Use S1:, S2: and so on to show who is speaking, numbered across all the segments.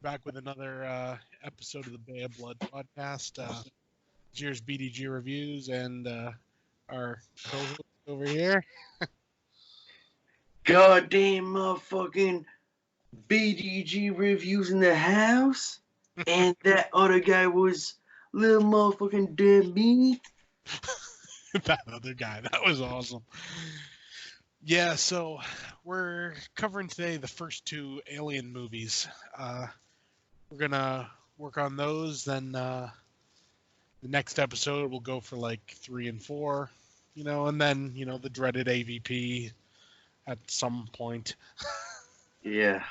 S1: back with another episode of the Bay of Blood podcast. Cheers, BDG reviews, and our co-host over here.
S2: Goddamn motherfucking BDG reviews in the house. And that other guy was little motherfucking dead meat.
S1: That other guy, that was awesome. Yeah, so we're covering today the first two Alien movies. We're gonna work on those. Then the next episode we'll go for like 3 and 4, and then the dreaded AVP at some point.
S2: Yeah.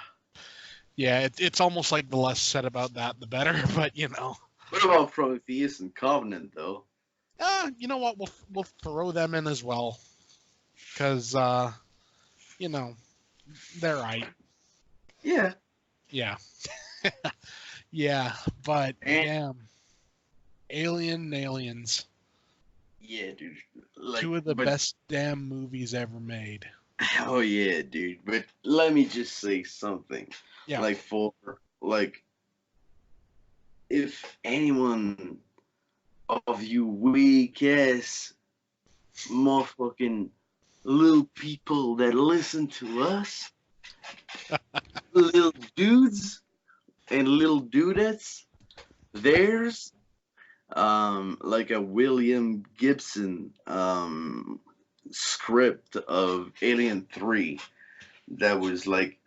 S1: Yeah, it's almost like the less said about that, the better. But
S2: What about Prometheus and Covenant though?
S1: you know what? We'll throw them in as well, because they're right.
S2: Yeah.
S1: Yeah, yeah. But
S2: And
S1: damn, Aliens,
S2: yeah, dude.
S1: two of the best damn movies ever made.
S2: Oh yeah, dude. But let me just say something.
S1: Yeah.
S2: If anyone of you weak ass motherfucking little people that listen to us, little dudes and little dudettes, there's like a William Gibson script of Alien 3 that was like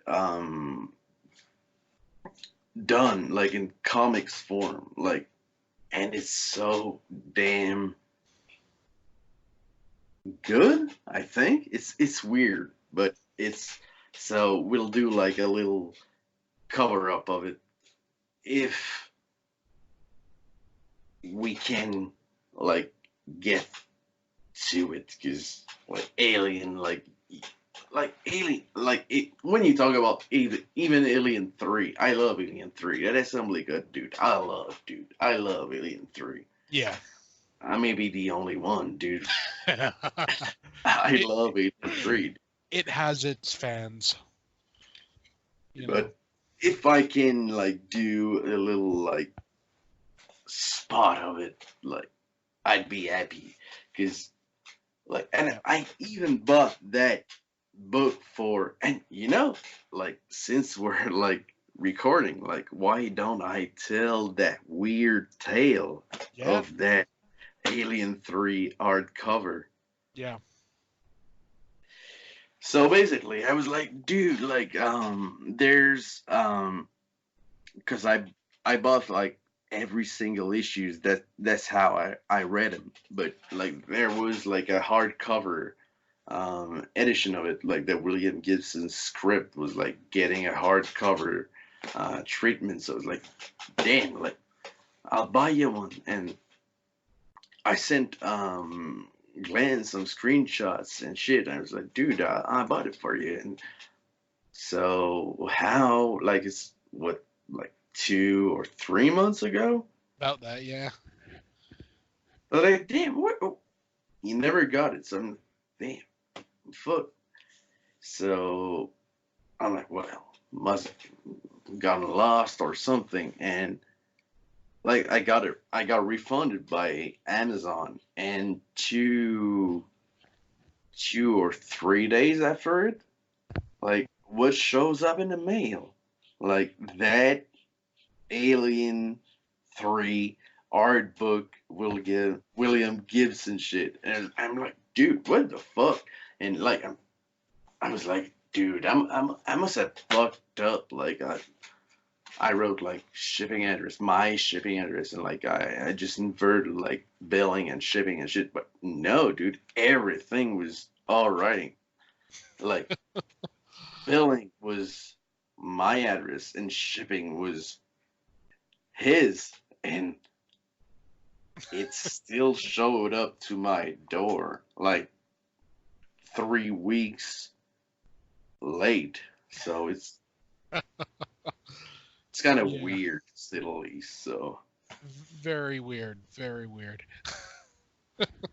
S2: done like in comics form, like, and it's so damn good. I think it's weird, but it's so we'll do like a little cover up of it if we can like get to it, because like Alien, Alien, when you talk about even Alien 3, I love Alien 3. That assembly good, dude. I love Alien 3.
S1: Yeah.
S2: I may be the only one, dude. I love Alien 3.
S1: It has its fans.
S2: But if I can like do a little like spot of it, like I'd be happy, because like, and I even bought that book for, and like, since we're like recording, like, why don't I tell that weird tale of that Alien 3 hardcover?
S1: Yeah.
S2: So basically I was like, dude, like there's because I bought like every single issues, that's how I read them, but like there was like a hardcover edition of it, like that William Gibson script was like getting a hardcover treatment. So I was like, damn, like I'll buy you one. And I sent Glenn some screenshots and shit. I was like, dude, I bought it for you. And so how, like, it's what, like 2 or 3 months ago?
S1: About that, yeah.
S2: But like, damn, what? You never got it. So I'm like, damn, fuck. So I'm like, well, must have gotten lost or something. And like, I got refunded by Amazon, and 2 or 3 days after it, like, what shows up in the mail? Like, that Alien 3 art book will give William Gibson shit. And I'm like, dude, what the fuck? And like, I was like, dude, I must have fucked up. Like, I wrote like shipping address, my shipping address, and like I just inverted like billing and shipping and shit. But no, dude, everything was all right. Like, billing was my address and shipping was his, and it still showed up to my door like 3 weeks late. So it's kind of weird, to say the least. So
S1: very weird, very weird.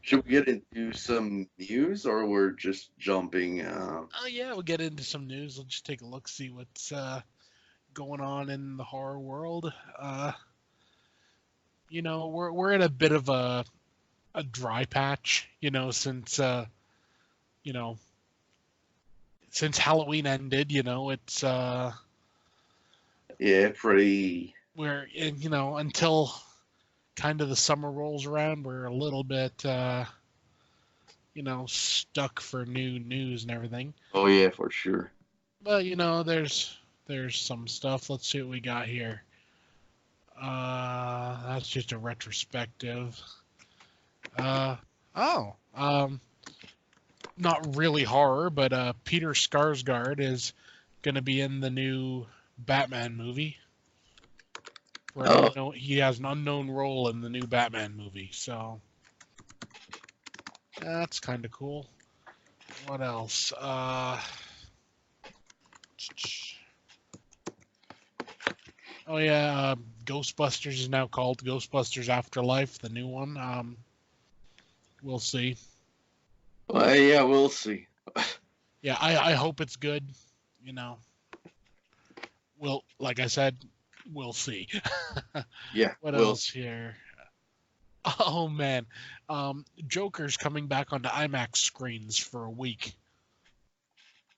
S2: should we get into some news, or we're just jumping?
S1: Oh yeah, we'll get into some news. We'll just take a look, see what's going on in the horror world. We're in a bit of a dry patch, you know, since Halloween ended, it's
S2: Yeah, pretty.
S1: we're in, until kind of the summer rolls around, we're a little bit stuck for new news and everything.
S2: Oh yeah, for sure.
S1: But there's some stuff. Let's see what we got here. That's just a retrospective. Uh, oh, not really horror, but Peter Skarsgård is going to be in the new Batman movie. He has an unknown role in the new Batman movie, so that's kind of cool. What else? Oh yeah, Ghostbusters is now called Ghostbusters Afterlife, the new one. We'll see.
S2: Well, yeah, we'll see.
S1: Yeah, I hope it's good. Like I said, we'll see.
S2: Yeah.
S1: What else here? Oh man, Joker's coming back onto IMAX screens for a week.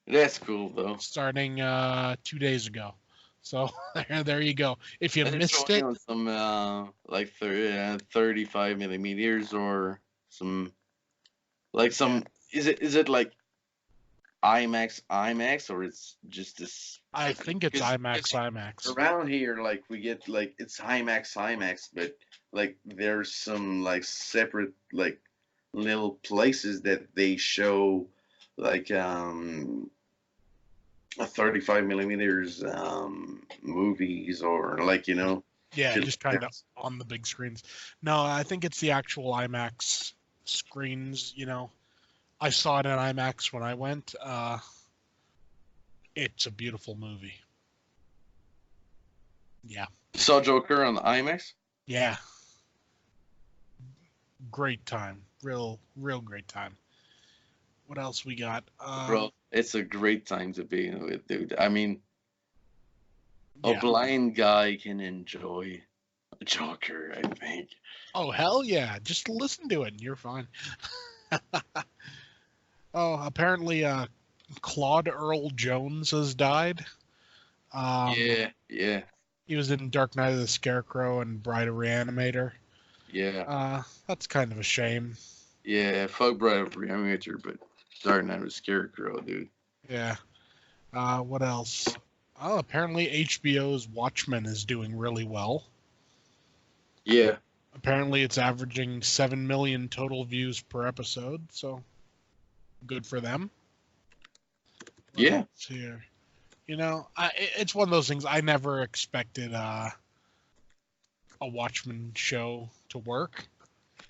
S2: That's cool though.
S1: Starting 2 days ago. So there you go. If you missed it,
S2: on some like 35 millimeters or some some. Yeah. Is it like IMAX or it's just this?
S1: I think it's IMAX.
S2: Around here, like we get like it's IMAX, but like there's some like separate like little places that they show like a 35 millimeters movies or
S1: Yeah, just kind of on the big screens. No, I think it's the actual IMAX screens. I saw it in IMAX when I went. It's a beautiful movie. Yeah.
S2: Saw Joker on the IMAX?
S1: Yeah. Great time. Real great time. What else we got?
S2: Bro, it's a great time to be with, dude. I mean, a blind guy can enjoy Joker, I think.
S1: Oh, hell yeah. Just listen to it and you're fine. Oh, apparently Claude Earl Jones has died.
S2: Yeah.
S1: He was in Dark Knight of the Scarecrow and Bride of Reanimator.
S2: Yeah.
S1: That's kind of a shame.
S2: Yeah, fuck Bride of Reanimator, but Dark Knight of the Scarecrow, dude.
S1: Yeah. What else? Oh, apparently HBO's Watchmen is doing really well.
S2: Yeah.
S1: Apparently it's averaging 7 million total views per episode, so good for them. What else here? It's one of those things I never expected a Watchmen show to work.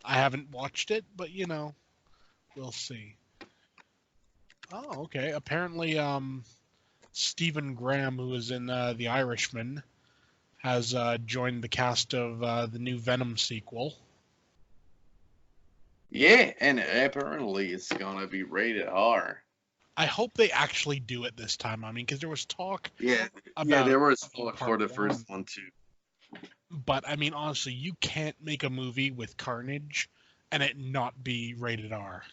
S1: I haven't watched it, but we'll see. Oh, okay. Apparently, Stephen Graham, who is in The Irishman, has joined the cast of the new Venom sequel.
S2: Yeah, and apparently it's gonna be rated R.
S1: I hope they actually do it this time. I mean, because there was talk.
S2: Yeah, there was talk for the first one too.
S1: But I mean, honestly, you can't make a movie with Carnage and it not be rated R.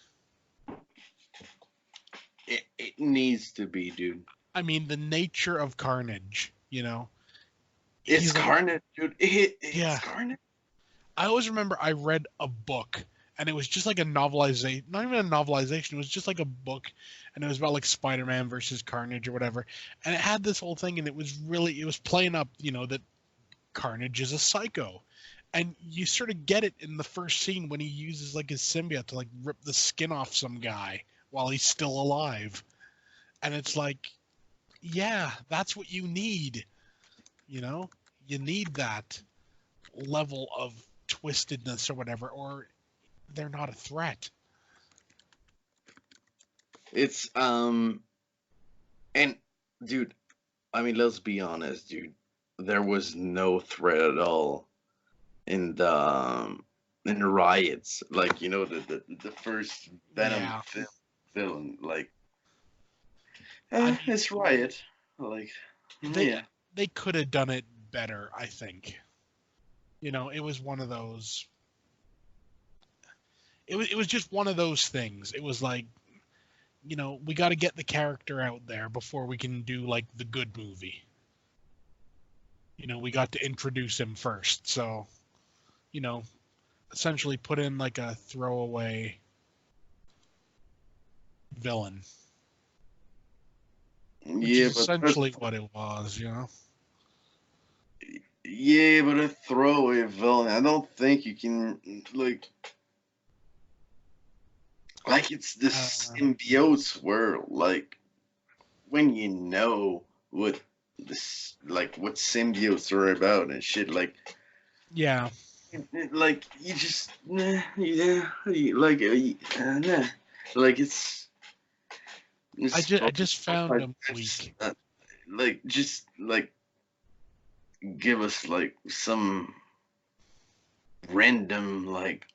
S2: It needs to be, dude.
S1: I mean, the nature of Carnage,
S2: It's Carnage, dude. It's Carnage.
S1: I always remember I read a book, and it was just like a novelization, not even a novelization, it was just like a book, and it was about like Spider-Man versus Carnage or whatever, and it had this whole thing, and it was playing up, that Carnage is a psycho. And you sort of get it in the first scene when he uses like his symbiote to like rip the skin off some guy while he's still alive. And it's like, yeah, that's what you need. You need that level of twistedness or whatever, or they're not a threat.
S2: It's and dude, I mean, let's be honest, dude. There was no threat at all in the riots, like the first Venom film, like it's riot, like
S1: they they could have done it better, I think. It was one of those. It was just one of those things. It was like, we got to get the character out there before we can do like the good movie. We got to introduce him first. So, you know, essentially put in like a throwaway villain, which
S2: Yeah,
S1: is
S2: but
S1: essentially what it was.
S2: yeah, but a throwaway villain. I don't think you can like it's the
S1: Uh,
S2: symbiotes world. Like when you know what this like what symbiotes are about and shit.
S1: yeah,
S2: Like you just yeah, nah. Like it's
S1: I just found him
S2: just
S1: weak.
S2: like just like give us like some random like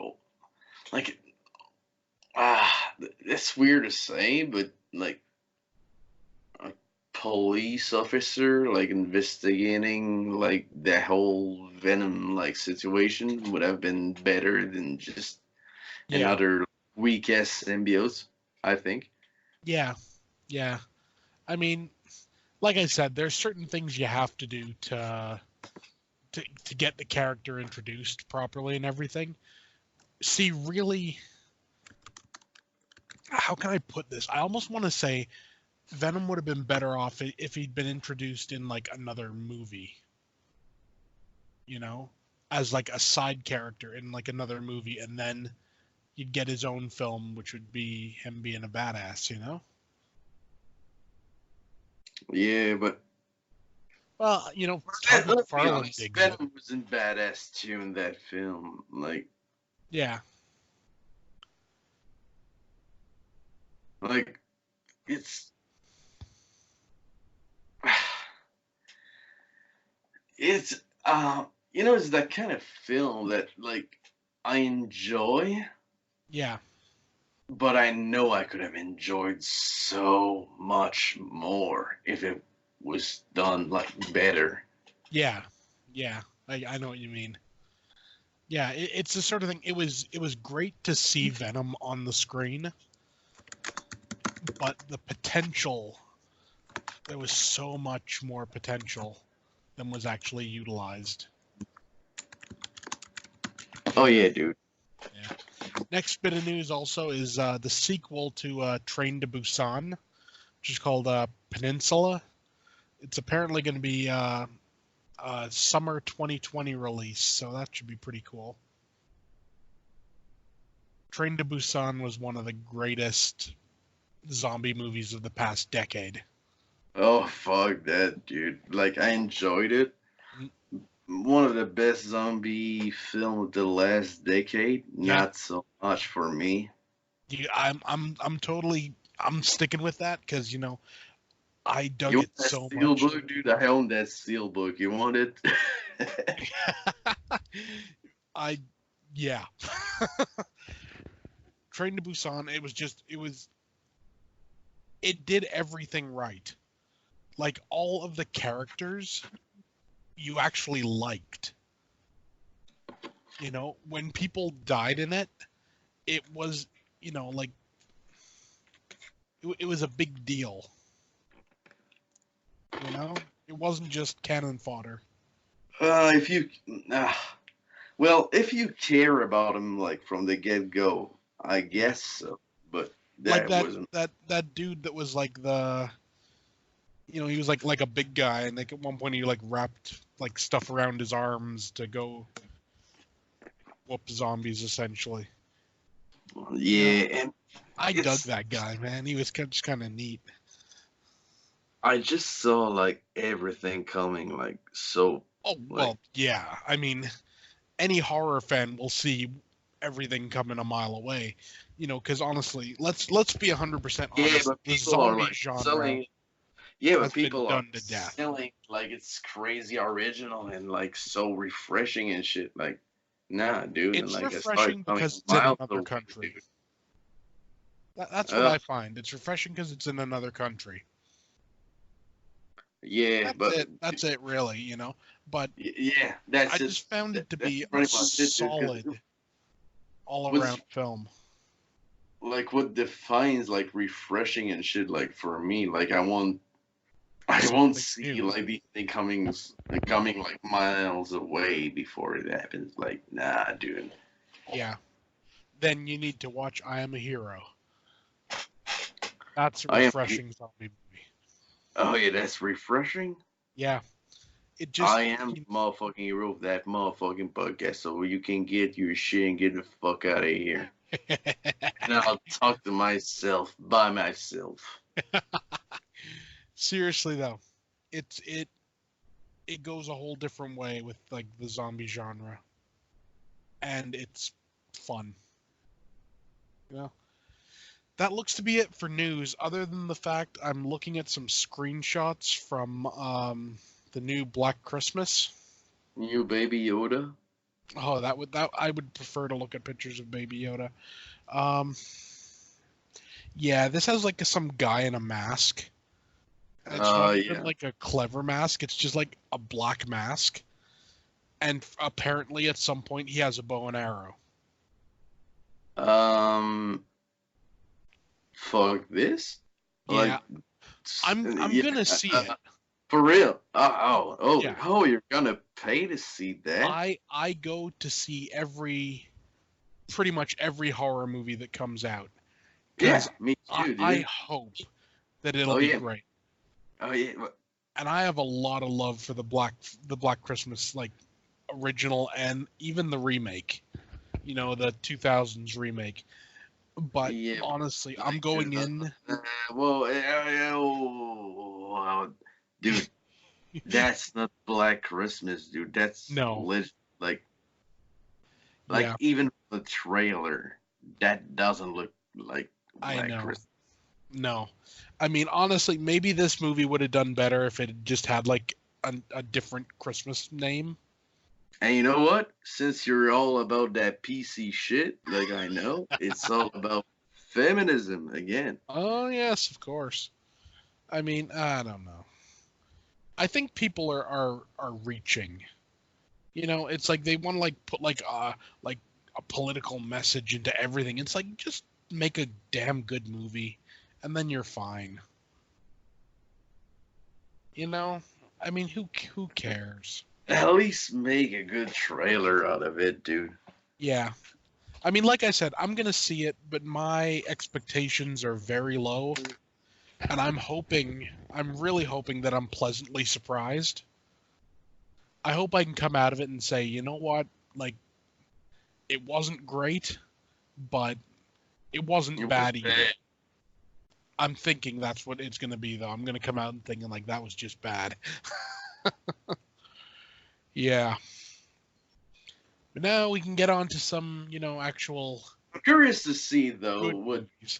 S2: it's weird to say, but like a police officer like investigating like the whole Venom like situation would have been better than just
S1: Yeah,
S2: another weak ass symbiote, I think.
S1: yeah, yeah. I mean, like I said, there's certain things you have to do to get the character introduced properly and everything. See, really, how can I put this? I almost want to say Venom would have been better off if he'd been introduced in like another movie, you know, as like a side character in like another movie, and then you'd get his own film, which would be him being a badass.
S2: Yeah, but
S1: Well, Todd
S2: let's be
S1: McFarlane
S2: honest,
S1: digs it.
S2: Venom was in badass too in that film.
S1: Yeah,
S2: Like it's it's it's that kind of film that like I enjoy,
S1: yeah,
S2: but I know I could have enjoyed so much more if it was done like better.
S1: yeah, yeah. I know what you mean. Yeah, it's the sort of thing. It was great to see Venom on the screen, but the potential, there was so much more potential than was actually utilized.
S2: Oh
S1: Yeah,
S2: yeah, dude.
S1: yeah. Next bit of news also is the sequel to Train to Busan, which is called Peninsula. It's apparently going to be summer 2020 release, so that should be pretty cool. Train to Busan was one of the greatest zombie movies of the past decade.
S2: Oh fuck that, dude. Like I enjoyed it.
S1: Mm,
S2: One of the best zombie film of the last decade.
S1: yeah,
S2: Not so much for me.
S1: I'm sticking with that because I dug
S2: You want
S1: it
S2: that
S1: so
S2: steel
S1: much.
S2: book, dude? I own that steel book. You want it?
S1: I Yeah. Train to Busan, it did everything right. Like all of the characters you actually liked. When people died in it, it was, like it was a big deal. It wasn't just cannon fodder.
S2: If you, uh, well, if you care about him like from the get go, I
S1: Yeah.
S2: guess so. But
S1: Like
S2: that
S1: that
S2: wasn't.
S1: that that dude that was like he was like a big guy, and like at one point he like wrapped like stuff around his arms to go whoop zombies essentially. You know,
S2: Yeah, and
S1: I dug
S2: it's.
S1: that guy, man. He was just kind of neat.
S2: I just saw like everything coming like so
S1: Oh
S2: like.
S1: well, yeah. I mean, any horror fan will see everything coming a mile away. Because honestly, let's be 100%
S2: Yeah,
S1: honest.
S2: but
S1: The
S2: people are
S1: zombie
S2: like
S1: genre
S2: selling. Yeah, but
S1: has been
S2: people are
S1: done to death.
S2: selling like it's crazy original and like so refreshing and shit. Like, nah, dude. And
S1: It's
S2: like I saw it
S1: refreshing
S2: coming
S1: because it's in
S2: miles
S1: another
S2: away,
S1: country.
S2: dude.
S1: That's what
S2: Uh,
S1: I find. It's refreshing because it's in another country.
S2: Yeah,
S1: That's
S2: but
S1: it. That's it, really. But
S2: yeah,
S1: I just found it to
S2: that's
S1: be a
S2: pretty much it, dude. Because
S1: solid all-around
S2: what's like what defines like refreshing and shit, like for me, like I won't
S1: something
S2: see
S1: new.
S2: like the thing coming like miles away before it happens. Like, nah, dude.
S1: Yeah. Then you need to watch I Am a Hero. That's a
S2: I am.
S1: refreshing zombie movie.
S2: Oh yeah, that's refreshing.
S1: Yeah. It just
S2: I am the motherfucking hero of that motherfucking podcast, so you can get your shit and get the fuck out of here. And I'll talk to myself by myself.
S1: seriously though, it it goes a whole different way with like the zombie genre, and it's fun. You know, that looks to be it for news. Other than the fact I'm looking at some screenshots from the new Black Christmas.
S2: You baby Yoda.
S1: Oh, that I would prefer to look at pictures of Baby Yoda. Um, yeah, this has like some guy in a mask. And it's not even
S2: Yeah.
S1: like a clever mask. It's just like a black mask. And apparently, at some point, he has a bow and arrow.
S2: Um. Fuck this.
S1: Yeah,
S2: Like,
S1: I'm
S2: yeah.
S1: gonna see it.
S2: For real.
S1: Yeah,
S2: You're gonna pay to see that?
S1: I go to see pretty much every horror movie that comes out
S2: Yeah,
S1: because
S2: me too,
S1: I
S2: dude.
S1: hope that it'll
S2: Oh
S1: be
S2: yeah.
S1: great.
S2: Oh yeah.
S1: And I have a lot of love for the Black Christmas like original and even the remake. The 2000s remake. But
S2: Yeah.
S1: honestly, I'm
S2: Like,
S1: going in.
S2: well, well, dude, that's not Black Christmas, dude. That's
S1: No,
S2: like,
S1: yeah,
S2: even the trailer, that doesn't look like
S1: I
S2: Black
S1: know.
S2: Christmas.
S1: No, I mean honestly, maybe this movie would have done better if it had just had like a different Christmas name.
S2: And you know what? Since you're all about that PC shit, like I know, it's all about feminism again.
S1: Oh yes, of course. I mean, I don't know. I think people are reaching. It's like they want to like put like a political message into everything. It's like just make a damn good movie, and then you're fine. You know, I mean, who cares?
S2: At least make a good trailer out of it, dude.
S1: Yeah, I mean, like I said, I'm gonna see it, but my expectations are very low, and I'm really hoping that I'm pleasantly surprised. I hope I can come out of it and say, you know what, like it wasn't great, but it wasn't
S2: It was
S1: bad either.
S2: bad.
S1: I'm thinking that's what it's gonna be, though. I'm gonna come out and thinking like that was just bad. Yeah. But now we can get on to some, actual
S2: I'm curious to see though
S1: good movies.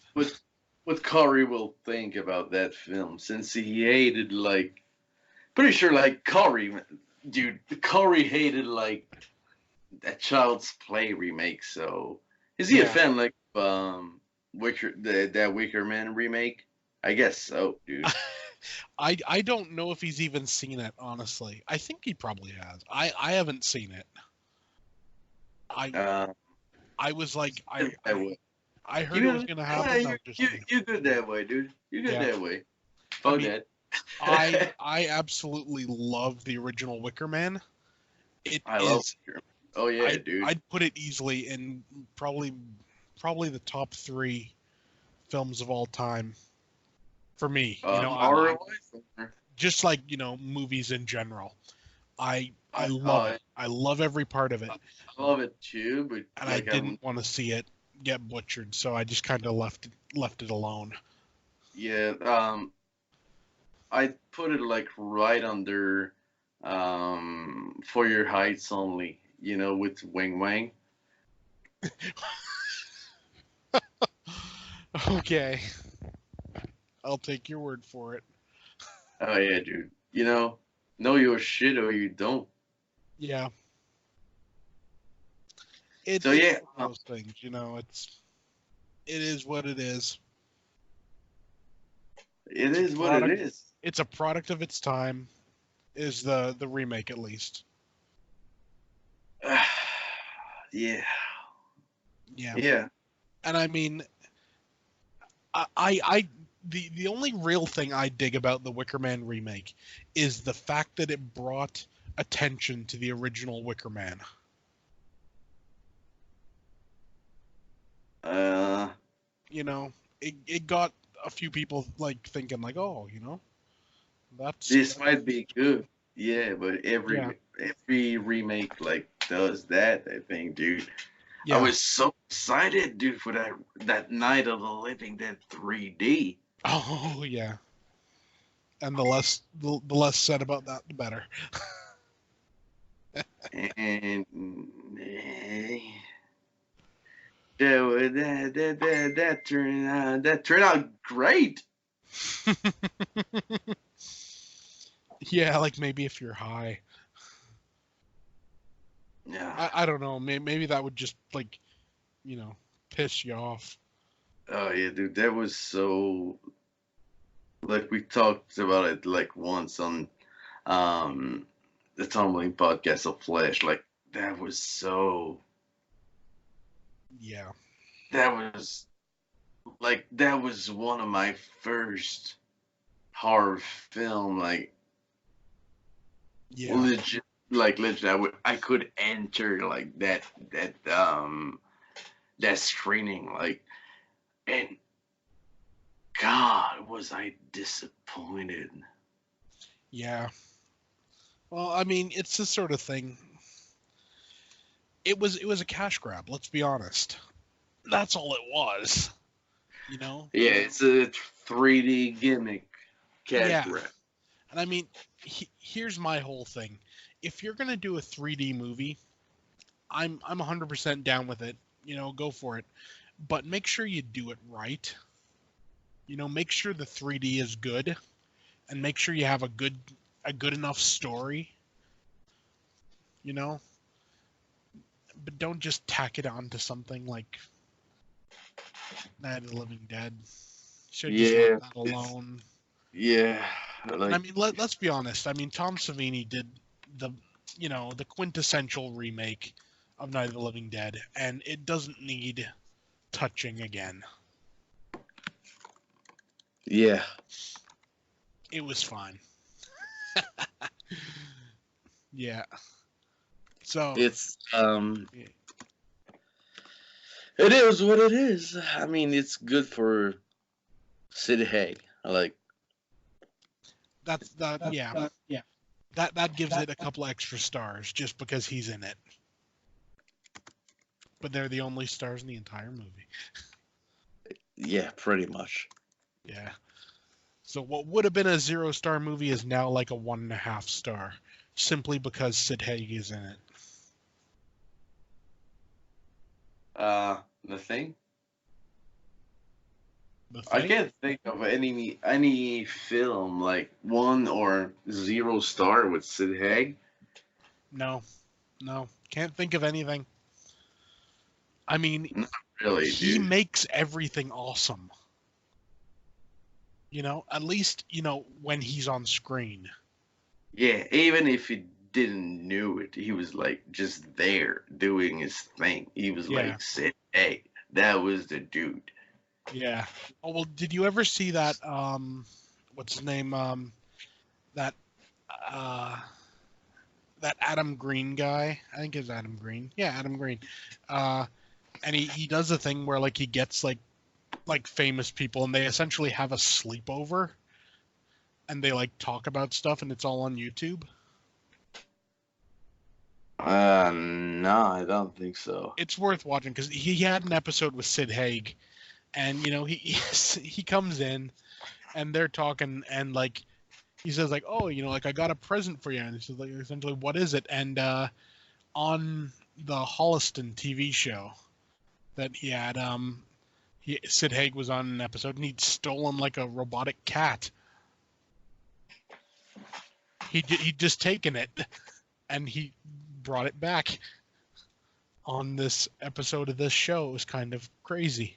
S2: what Corey will think about that film since he hated like pretty sure like Corey, dude, Corey hated like that Child's Play remake. So is he a
S1: Yeah.
S2: fan like that Wicker Man remake? I guess so, dude.
S1: I don't know if he's even seen it, honestly. I think he probably has. I haven't seen it. I
S2: Uh,
S1: I was like
S2: that way.
S1: I heard it was
S2: You,
S1: gonna
S2: yeah,
S1: happen. I was just like,
S2: you good that way, dude. You good
S1: yeah.
S2: that way.
S1: I
S2: Fuck
S1: mean,
S2: that.
S1: I absolutely love the original Wicker Man. It
S2: I love
S1: is
S2: Wicker Man. Oh yeah, dude.
S1: I'd put it easily in probably the top 3 films of all time for me.
S2: Horror wise.
S1: Just like movies in general. I love
S2: Oh,
S1: it. I love every part of it,
S2: I love it too, but
S1: and I
S2: like
S1: didn't want to see it get butchered, so I just kind of left it alone.
S2: yeah, I put it like right under For Your Heights Only, with Wang Wang.
S1: Okay, I'll take your word for it.
S2: Oh yeah, dude. Know your shit or you don't.
S1: Yeah,
S2: So
S1: it's
S2: yeah,
S1: one of those things. It is what it is.
S2: it
S1: It's a
S2: is what it
S1: product.
S2: is.
S1: It's a product of its time. Is the remake at least?
S2: Yeah,
S1: Yeah.
S2: yeah.
S1: And I mean, I the only real thing I dig about the Wicker Man remake is the fact that it brought attention to the original Wicker Man.
S2: Uh,
S1: You know, it got a few people like thinking like, oh, that's
S2: this might be good. Yeah, but
S1: yeah,
S2: every remake like does that. I think, dude. I
S1: yeah.
S2: was so excited, dude, for that Night of the Living Dead 3D.
S1: Oh yeah. And the less said about that, the better.
S2: And that turned out great.
S1: Yeah, like maybe if you're high.
S2: Yeah.
S1: I don't know. Maybe that would just like piss you off.
S2: Oh yeah, dude, that was so like we talked about it like once on um the tumbling podcast of Flash. Like that was so
S1: Yeah,
S2: that was that was one of my first horror film
S1: yeah,
S2: legit legit I could enter like that screening and God was I disappointed.
S1: yeah. Well, I mean, it's this sort of thing. It was a cash grab. Let's be honest. That's all it was. You know.
S2: Yeah, it's a 3D gimmick cash
S1: Yeah,
S2: grab.
S1: and I mean, here's my whole thing. If you're gonna do a 3D movie, I'm 100% down with it. Go for it. But make sure you do it right. Make sure the 3D is good, and make sure you have a good enough story. You know, but don't just tack it on to something like Night of the Living Dead. Should just let
S2: Yeah,
S1: that
S2: it's
S1: alone.
S2: yeah,
S1: And I
S2: like
S1: mean, let's be honest. I mean, Tom Savini did the, the quintessential remake of Night of the Living Dead, and it doesn't need touching again.
S2: yeah,
S1: It was fine. Yeah. So,
S2: it's it is what it is. I mean, it's good for Sid Haig. Like
S1: that's that. Yeah, that gives it a couple extra stars just because he's in it. But they're the only stars in the entire movie.
S2: yeah, pretty much.
S1: Yeah. So what would have been a 0-star movie is now like a 1.5 star, simply because Sid Haig is in it.
S2: The thing
S1: The
S2: I
S1: Thing?
S2: can't think of any film like 1 or 0 star with Sid Haig.
S1: No, no, can't think of anything. I mean,
S2: Not really,
S1: he
S2: dude.
S1: makes everything awesome. At least when he's on screen.
S2: Yeah, even if he didn't know it, he was like just there doing his thing. He was
S1: Yeah,
S2: like, Sid Haig, that was the dude.
S1: yeah. Oh well, did you ever see that? What's his name? That uh, that Adam Green guy. I think it's Adam Green. Yeah, Adam Green. Uh, and he does a thing where like he gets like famous people and they essentially have a sleepover and they like talk about stuff and it's all on YouTube.
S2: No, I don't think so.
S1: It's worth watching because he had an episode with Sid Haig, and he he comes in and they're talking and like he says like, oh, like I got a present for you, and he says like essentially what is it? And on the Holliston TV show that he had, Sid Haig was on an episode and he'd stolen like a robotic cat. He'd just taken it and he brought it back on this episode of this show. It was kind of crazy.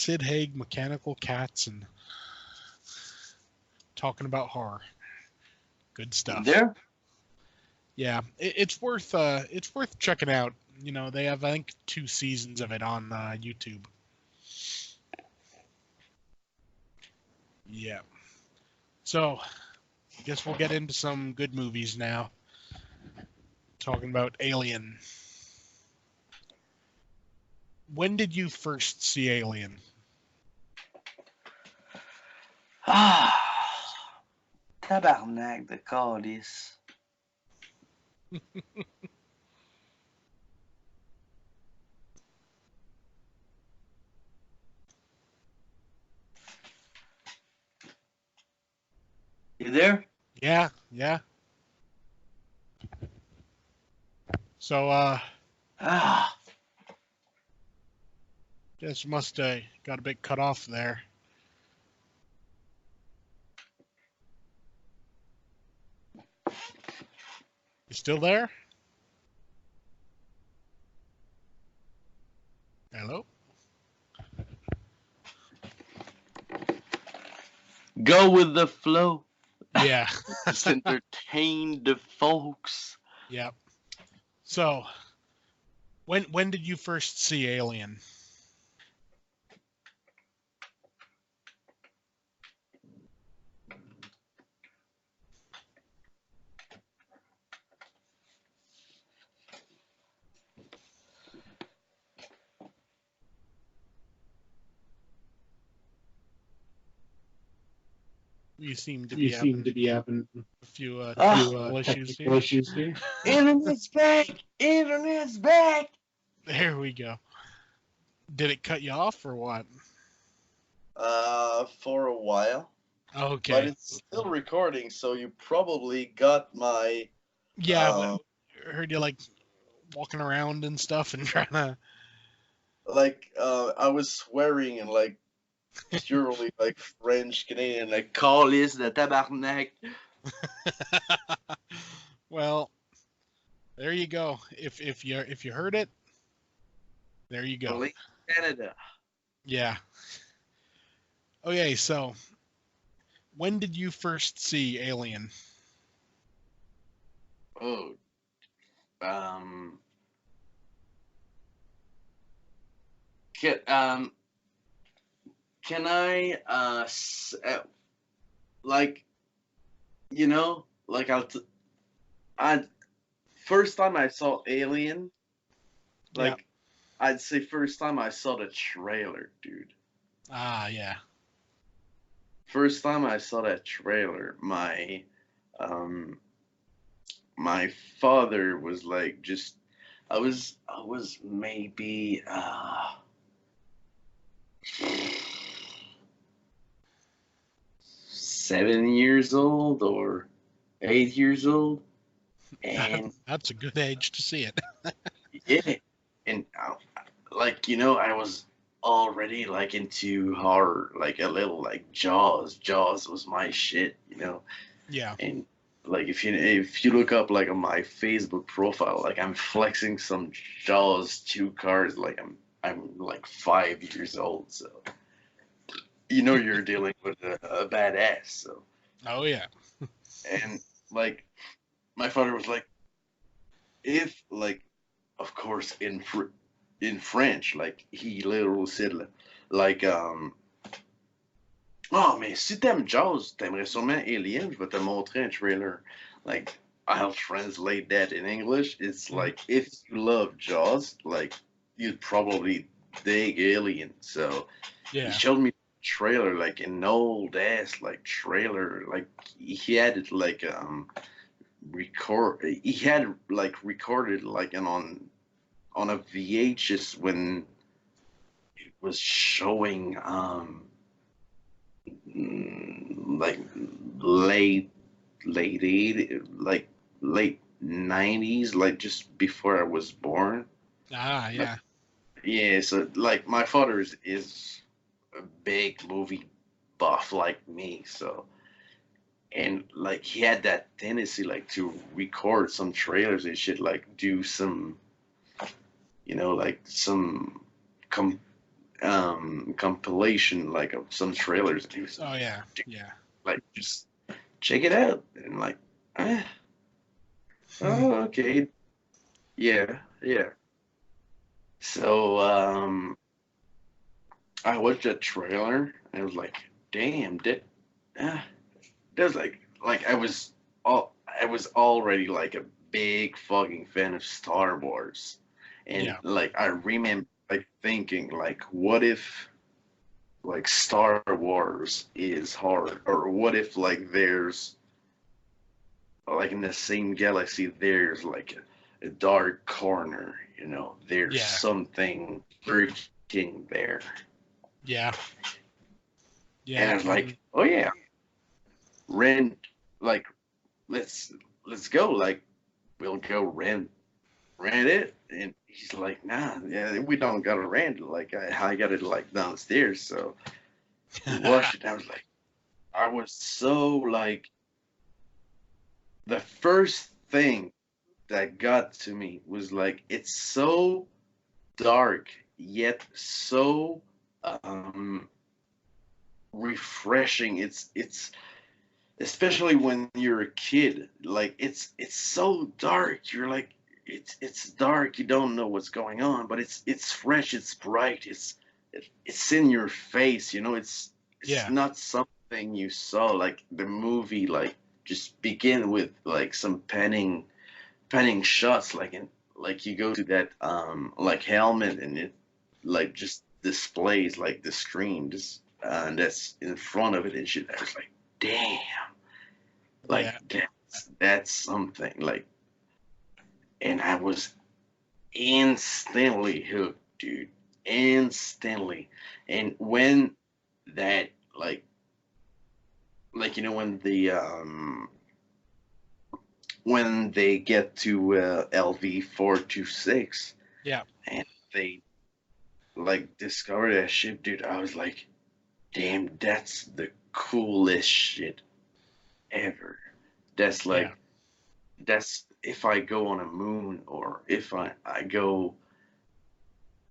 S1: Sid Haig, Mechanical Cats, and talking about horror. Good stuff.
S2: There?
S1: Yeah, it's worth checking out. You know, they have I think 2 seasons of it on YouTube. Yeah. So, guess we'll get into some good movies now. Talking about Alien. When did you first see Alien?
S2: Ah, tabarnak de calice. You there?
S1: Yeah, yeah. So,
S2: Ah,
S1: guess must got a bit cut off there. You still there? Hello?
S2: go with the flow.
S1: Yeah.
S2: Just entertain the folks.
S1: Yeah. So, when did you first see Alien? You seem to be having a few technical issues here.
S2: Internet's back. Internet's back.
S1: There we go. Did it cut you off or what?
S2: For a while.
S1: Okay.
S2: But it's still recording, so you probably got my.
S1: Yeah, I heard you like walking around and stuff and trying to.
S2: I was swearing and like purely like French Canadian, like calice de tabarnak.
S1: Well, there you go. If you heard it, there you go.
S2: Police Canada.
S1: Yeah. Okay, so when did you first see Alien?
S2: Oh, um, can can I like like I first time I saw Alien,
S1: Yeah.
S2: like I'd say first time I saw the trailer, dude.
S1: Ah, yeah.
S2: First time I saw that trailer, um my father was like just I was maybe 7 years old or 8 years old, and
S1: That's a good age to see it.
S2: yeah, and I was already like into horror, like a little like Jaws. Jaws was my shit.
S1: Yeah.
S2: And like if you look up like on my Facebook profile, like I'm flexing some Jaws 2 cards, like I'm like 5 years old, so you're dealing with a badass. So
S1: Oh yeah.
S2: and like my father was like, if like of course in French, like he literally said like oh mais si t'aimes Jaws, t'aimerais sûrement Alien, je vais te montrer un trailer. Like I'll translate that in English. It's like if you love Jaws, like you'd probably dig Alien. So he
S1: Yeah.
S2: showed me the trailer, like an old ass like trailer, like he had it like he had like recorded like on a VHS when it was showing like late late 80s, like late 90s, like just before I was born.
S1: Ah,
S2: Like,
S1: yeah.
S2: yeah, so like my father is a big movie buff like me, so and like he had that tendency like to record some trailers and shit, like do some like some com compilation like of some trailers, and he was
S1: Oh
S2: like,
S1: yeah,
S2: "Dude,
S1: yeah.
S2: like just check it out," and like, eh, oh, okay, yeah, yeah. So I watched that trailer and I was like, damn, uh, that was like I was already like a big fucking fan of Star Wars, and
S1: Yeah,
S2: like I remember like thinking like, what if like Star Wars is hard, or what if like there's like in the same galaxy there's like a dark corner, there's
S1: yeah,
S2: something lurking there.
S1: yeah,
S2: And
S1: yeah.
S2: I was like,
S1: And
S2: oh yeah, rent, like let's let's go, like we'll go rent it. And he's like, nah, yeah, we don't gotta rent it. Like I got it like downstairs, so we watched it. I was like, I was so like the first thing that got to me was like it's so dark yet so um refreshing. It's especially when you're a kid, like it's so dark. You're like it's dark, you don't know what's going on, but it's fresh, it's bright, it's in your face, it's
S1: yeah,
S2: not something you saw like the movie, like just begin with like some panning shots, like in like you go to that like helmet and it like just displays like the screen just and that's in front of it and shit. I was like, damn, like
S1: yeah,
S2: that's something like, and I was instantly hooked, dude, instantly. And when that like when they get to LV-426
S1: yeah,
S2: and they like discover that ship, dude, I was like, damn, that's the coolest shit ever. That's
S1: yeah,
S2: like that's if I go on a moon, or if I go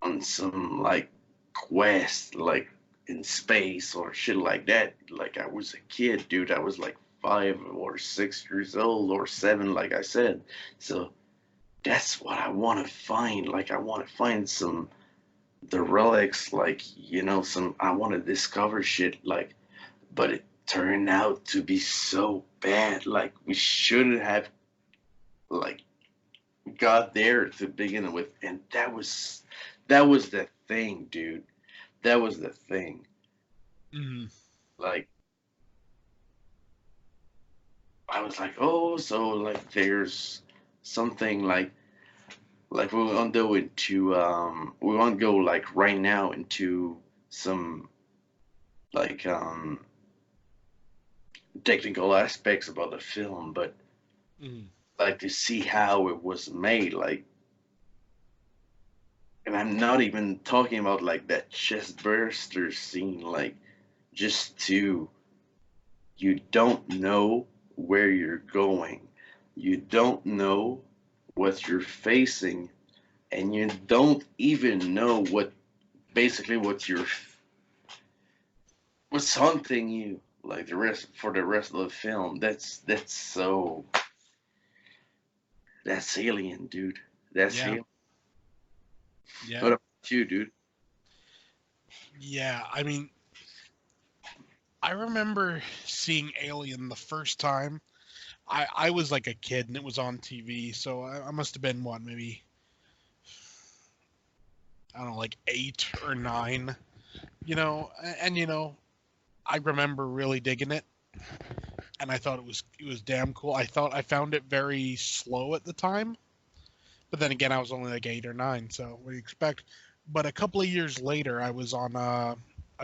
S2: on some like quest like in space or shit like that. Like I was a kid, dude. I was like 5 or 6 years old or 7, like I said. So that's what I want to find. Like I want to find some the relics, like some. I want to discover shit, like, but it turned out to be so bad. Like we shouldn't have like got there to begin with, and that was the thing, dude. That was the thing.
S1: mm,
S2: Like I was like, oh, so like there's something like we won't go into we won't go like right now into some like technical aspects about the film, but
S1: mm,
S2: like to see how it was made, like, and I'm not even talking about like that chest burster scene, like just to you don't know where you're going. You don't know what you're facing, and you don't even know what basically what's haunting you like the rest of the film. That's alien, dude. That's
S1: yeah,
S2: alien.
S1: yeah,
S2: What about you, dude?
S1: yeah. I mean, I remember seeing Alien the first time. I was like a kid and it was on TV, so I must have been what, maybe I don't know, like 8 or 9. And I remember really digging it, and I thought it was damn cool. I found it very slow at the time, but then again, I was only like 8 or 9, so what do you expect? But a couple of years later, I was on a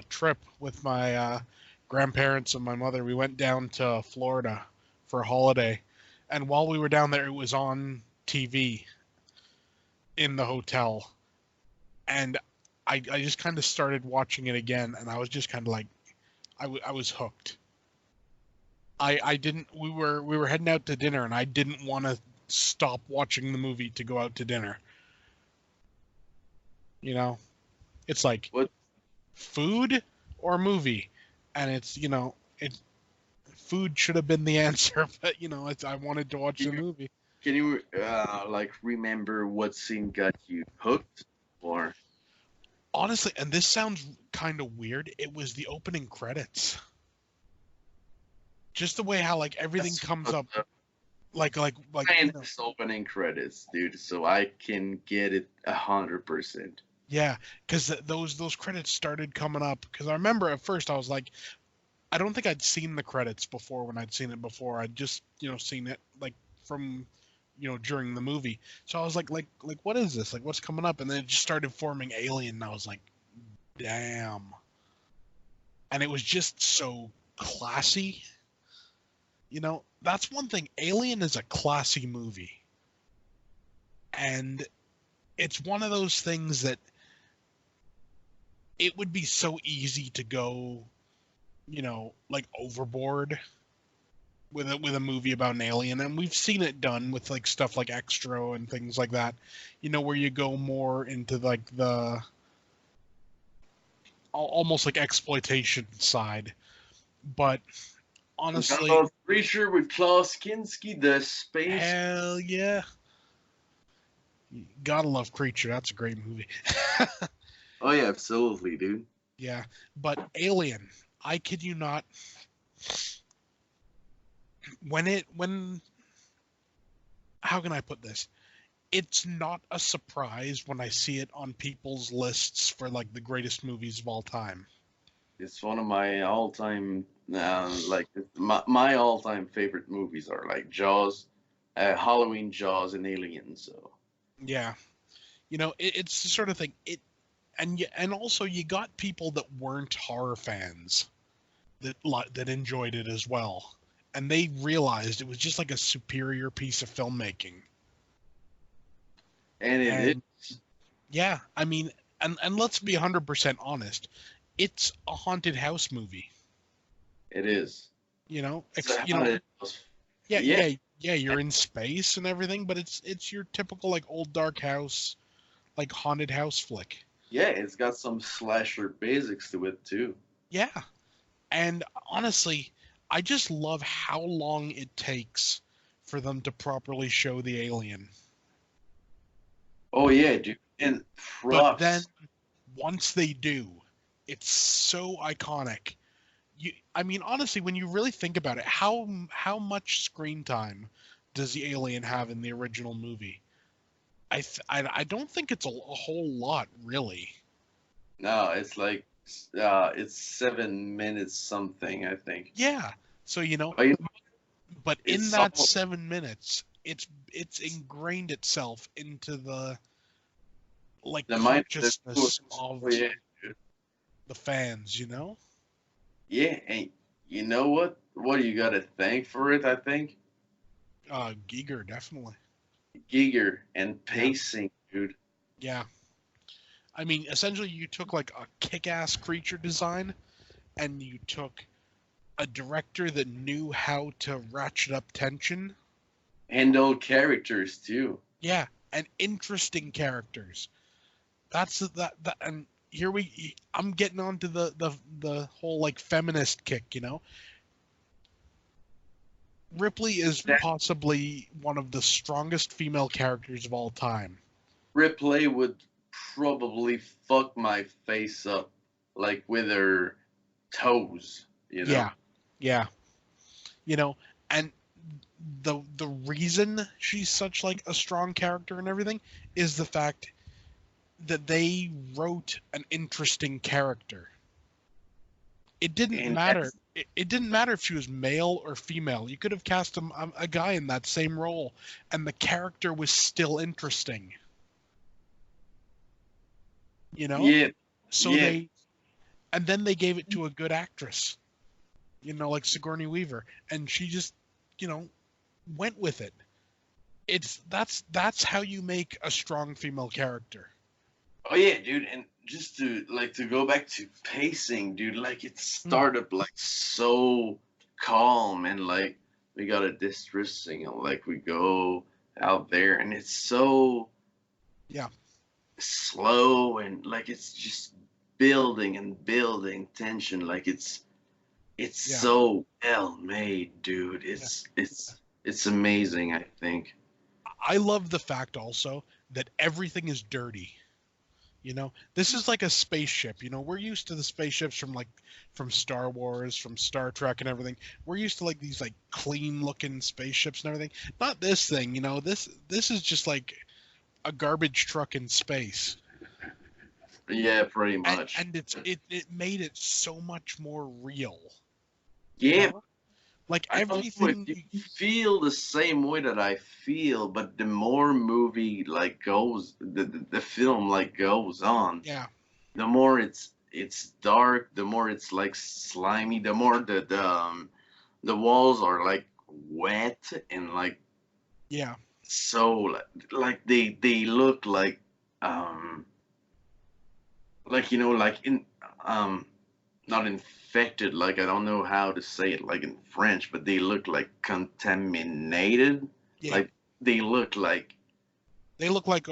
S1: trip with my grandparents and my mother. We went down to Florida for a holiday, and while we were down there, it was on TV in the hotel, and I just kind of started watching it again, and I was just kind of like I was hooked. I didn't. We were heading out to dinner, and I didn't want to stop watching the movie to go out to dinner. You know, it's like
S2: What?
S1: food or movie, and it's it food should have been the answer, but I wanted to watch
S2: Can
S1: the
S2: you
S1: movie.
S2: can you like remember what scene got you hooked? Or
S1: Honestly, and this sounds kind of weird, it was the opening credits. Just the way how like everything
S2: that's
S1: comes
S2: fucked
S1: up,
S2: up.
S1: like
S2: And this opening credits, dude, so I can get it 100%.
S1: yeah, because those credits started coming up. Because I remember at first I was like, I don't think I'd seen the credits before when I'd seen it before. I'd just seen it like from during the movie. So I was like what is this? Like what's coming up? And then it just started forming Alien, and I was like, damn. And it was just so classy. That's one thing. Alien is a classy movie, and it's one of those things that it would be so easy to go, like overboard with a movie about an alien, and we've seen it done with like stuff like Extra and things like that. Where you go more into like the almost like exploitation side. But honestly,
S2: Creature with Klaus Kinski, the space.
S1: hell yeah, gotta love Creature. That's a great movie.
S2: Oh yeah, absolutely, dude.
S1: Yeah, but Alien, I kid you not, when how can I put this? It's not a surprise when I see it on people's lists for like the greatest movies of all time.
S2: It's one of my all-time, like my all-time favorite movies are like Jaws, Halloween, Jaws, and Alien. So
S1: Yeah, it's the sort of thing. And also you got people that weren't horror fans that enjoyed it as well, and they realized it was just like a superior piece of filmmaking.
S2: and it
S1: And yeah, I mean, and let's be 100% honest, it's a haunted house movie.
S2: is. It's a haunted house.
S1: Yeah,
S2: Yeah,
S1: yeah, you're in space and everything, but it's your typical like old dark house, like haunted house flick.
S2: yeah, it's got some slasher basics to it too.
S1: Yeah, and honestly, I just love how long it takes for them to properly show the alien.
S2: Oh yeah, dude, and
S1: But then
S2: props.
S1: once they do, it's so iconic. I mean, honestly, when you really think about it, how much screen time does the alien have in the original movie? I don't think it's a whole lot, really.
S2: No, it's like it's 7 minutes something, I think.
S1: Yeah. So
S2: But
S1: but in
S2: it's
S1: that
S2: all
S1: 7 minutes, it's ingrained itself into the like
S2: the mind of the
S1: consciousness
S2: viewers.
S1: of
S2: Oh yeah, dude.
S1: the fans.
S2: Yeah, and you know what? What do you got to thank for it? I think
S1: Giger definitely.
S2: Giger and
S1: Yeah.
S2: pacing, dude.
S1: Yeah. I mean, essentially, you took like a kick-ass creature design, and you took a director that knew how to ratchet up tension.
S2: And old characters too.
S1: Yeah, and interesting characters. That and here I'm getting onto the whole like feminist kick. Ripley is
S2: That
S1: possibly one of the strongest female characters of all time.
S2: Ripley would probably fuck my face up, like with her toes.
S1: Yeah. Yeah. You know, and the reason she's such like a strong character and everything is the fact that they wrote an interesting character. It didn't
S2: And
S1: matter.
S2: that's
S1: It didn't matter if she was male or female. You could have cast a guy in that same role, and the character was still interesting. You know,
S2: yeah,
S1: so
S2: yeah.
S1: and then they gave it to a good actress. Like Sigourney Weaver, and she just, you know, went with it. That's how you make a strong female character.
S2: Oh yeah, dude. And just to go back to pacing, dude. Like it
S1: Mm,
S2: started like so calm and like we got a distress signal. Like we go out there and it's so
S1: yeah,
S2: slow and like it's just building and building tension. Like it's
S1: Yeah,
S2: so well made, dude.
S1: yeah.
S2: It's amazing, I think.
S1: I love the fact also that everything is dirty. You know, this is like a spaceship. You know, we're used to the spaceships from from Star Wars, from Star Trek, and everything. We're used to like these like clean looking spaceships and everything. Not this thing. You know, this is just like a garbage truck in space.
S2: Yeah, pretty
S1: And
S2: much.
S1: it made it so much more real. You
S2: Yeah,
S1: know, like
S2: I don't know if
S1: everything.
S2: you feel the same way that I feel, but the more movie like goes, the film like goes on,
S1: Yeah,
S2: the more it's dark, the more it's like slimy, the more the walls are like wet and like
S1: yeah,
S2: so like they look um like like in um not infected, like I don't know how to say it like in French, but they look like contaminated.
S1: yeah.
S2: Like they look
S1: They look like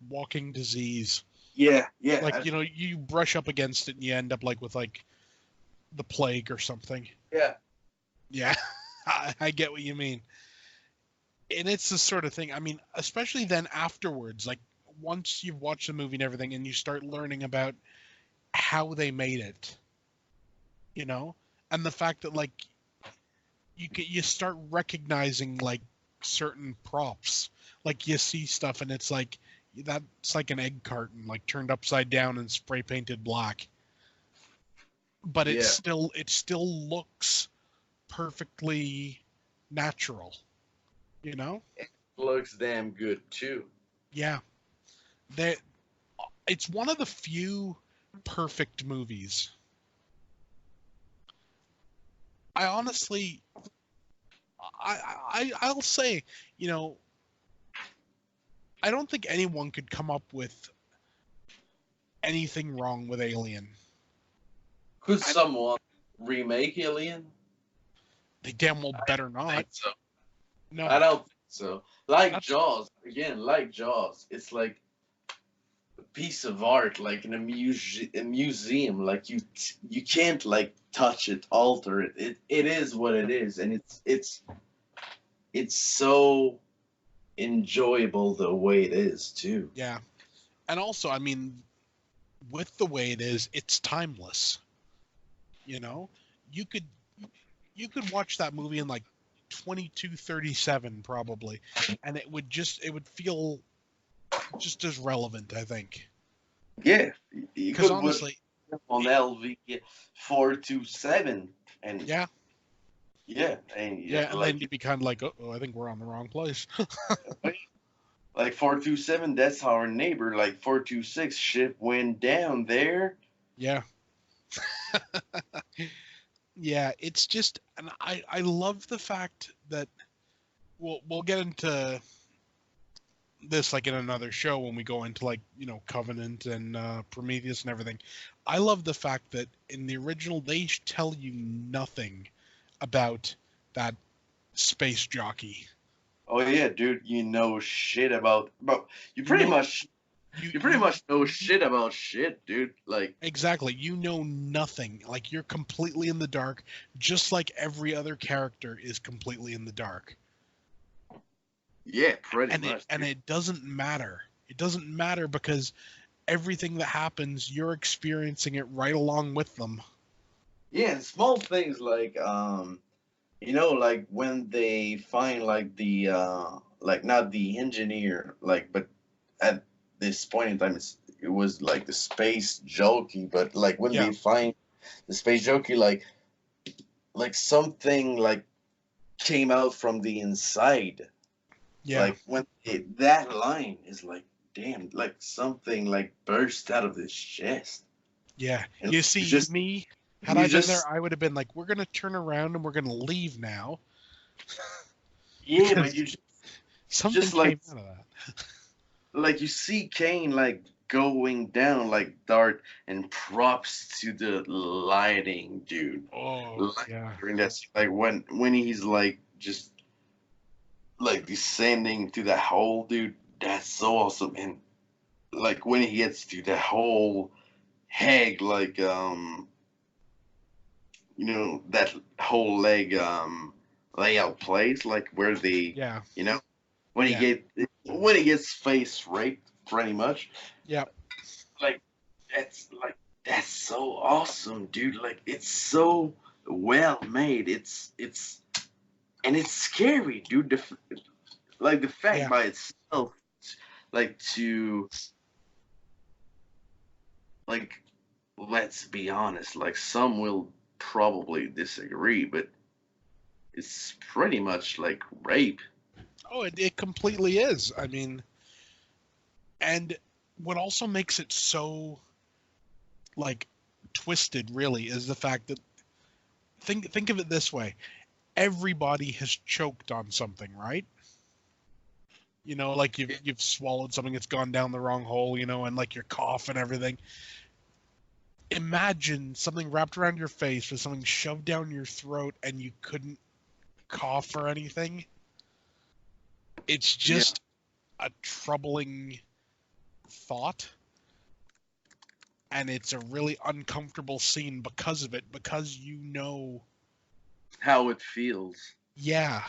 S1: walking disease.
S2: yeah,
S1: Like
S2: yeah,
S1: you know, you brush up against it and you end up like with like the plague or something.
S2: yeah.
S1: Yeah, I get what you mean. And it's the sort of thing. I mean, especially then afterwards, like once you've watched the movie and everything, and you start learning about how they made it, you know, and the fact that like you start recognizing like certain props, like you see stuff and it's like that's like an egg carton, like turned upside down and spray painted black, but
S2: Yeah.
S1: it still looks perfectly natural, you know?
S2: Looks damn good too.
S1: Yeah. That it's one of the few perfect movies. I honestly, I'll say, you know, I don't think anyone could come up with anything wrong with Alien.
S2: Could
S1: I,
S2: someone remake Alien?
S1: they damn well better
S2: I
S1: not.
S2: think so. I
S1: No,
S2: don't think so. Like
S1: that's
S2: Jaws, again, like Jaws, it's like a piece of art, like in a museum. Like you can't like touch it, alter it. It is what it is, and it's so enjoyable the way it is too.
S1: yeah. And also, I mean, with the way it is, it's timeless. You know, you could you could watch that movie in like 2237 probably, and it would feel just as relevant, I think.
S2: Yeah, you
S1: Because
S2: could watch
S1: honestly,
S2: on
S1: it,
S2: LV427, and
S1: yeah,
S2: yeah, and yeah,
S1: yeah, and then you'd be kind of like, oh, I think we're on the wrong place.
S2: like 427, that's our neighbor. Like 426, ship went down there.
S1: Yeah, yeah, it's just, and I love the fact that we'll get into this like in another show when we go into like Covenant and Prometheus and everything. I love the fact that in the original they tell you nothing about that space jockey.
S2: Oh yeah, dude, you know shit about you
S1: You
S2: pretty
S1: know,
S2: much you pretty much know shit about shit, dude. Like
S1: exactly. You know nothing. Like you're completely in the dark, just like every other character is completely in the dark.
S2: yeah, pretty
S1: And
S2: much, dude.
S1: it doesn't matter. It doesn't matter because everything that happens, you're experiencing it right along with them.
S2: Yeah, and small things like like when they find like the like not the engineer, like but at this point in time it was like the space jockey, but like when
S1: Yeah.
S2: they find the space jockey, like something like came out from the inside.
S1: Yeah.
S2: Like when that line is like, damn, like something like burst out of his chest,
S1: Yeah.
S2: and
S1: You see, me, had
S2: you
S1: I been there,
S2: just
S1: I would have been like, we're going to turn around and we're going to leave now
S2: yeah, but
S1: because
S2: you
S1: something
S2: just
S1: came out of that.
S2: like you see Kane like going down like Dart, and props to the lighting, dude.
S1: Oh,
S2: Like
S1: yeah.
S2: during that like when he's like just like descending to that hole, dude. That's so awesome, and like when he gets to that hole, egg like that whole leg layout place like where they
S1: Yeah.
S2: you know when he
S1: Yeah.
S2: get when he gets face raped pretty much
S1: Yeah.
S2: like that's so awesome, dude. Like it's so well made. It's and it's scary, dude. Like the fact
S1: Yeah.
S2: by itself, like to like let's be honest, like some will probably disagree, but it's pretty much like rape.
S1: Oh, it completely is. I mean, and what also makes it so like twisted really is the fact that think of it this way. Everybody has choked on something, right? You know, like you've swallowed something that's gone down the wrong hole, you know, and like your cough and everything. Imagine something wrapped around your face with something shoved down your throat and you couldn't cough or anything. It's
S2: Yeah,
S1: just a troubling thought, and it's a really uncomfortable scene because of it, because you know,
S2: how it feels.
S1: yeah,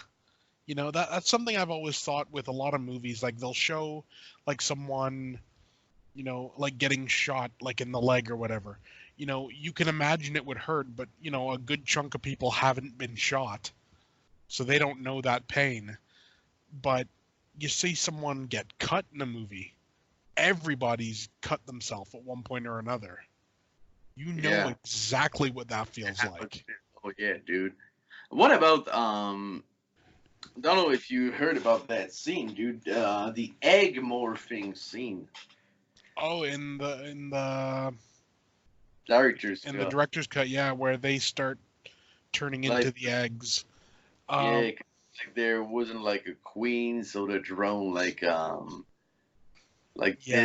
S1: you know that's something I've always thought with a lot of movies. Like they'll show like someone, you know, like getting shot like in the leg or whatever. You know, you can imagine it would hurt, but you know, a good chunk of people haven't been shot, so they don't know that pain. But you see someone get cut in a movie, everybody's cut themselves at one point or another. You know
S2: Yeah.
S1: exactly what that feels like.
S2: Oh yeah, dude. What about don't know if you heard about that scene, dude. The egg morphing scene.
S1: Oh,
S2: Director's
S1: in the
S2: cut.
S1: director's cut, yeah, where they start turning
S2: Like
S1: into the eggs.
S2: yeah,
S1: Um,
S2: 'cause, like there wasn't like a queen, so the drone like
S1: yeah.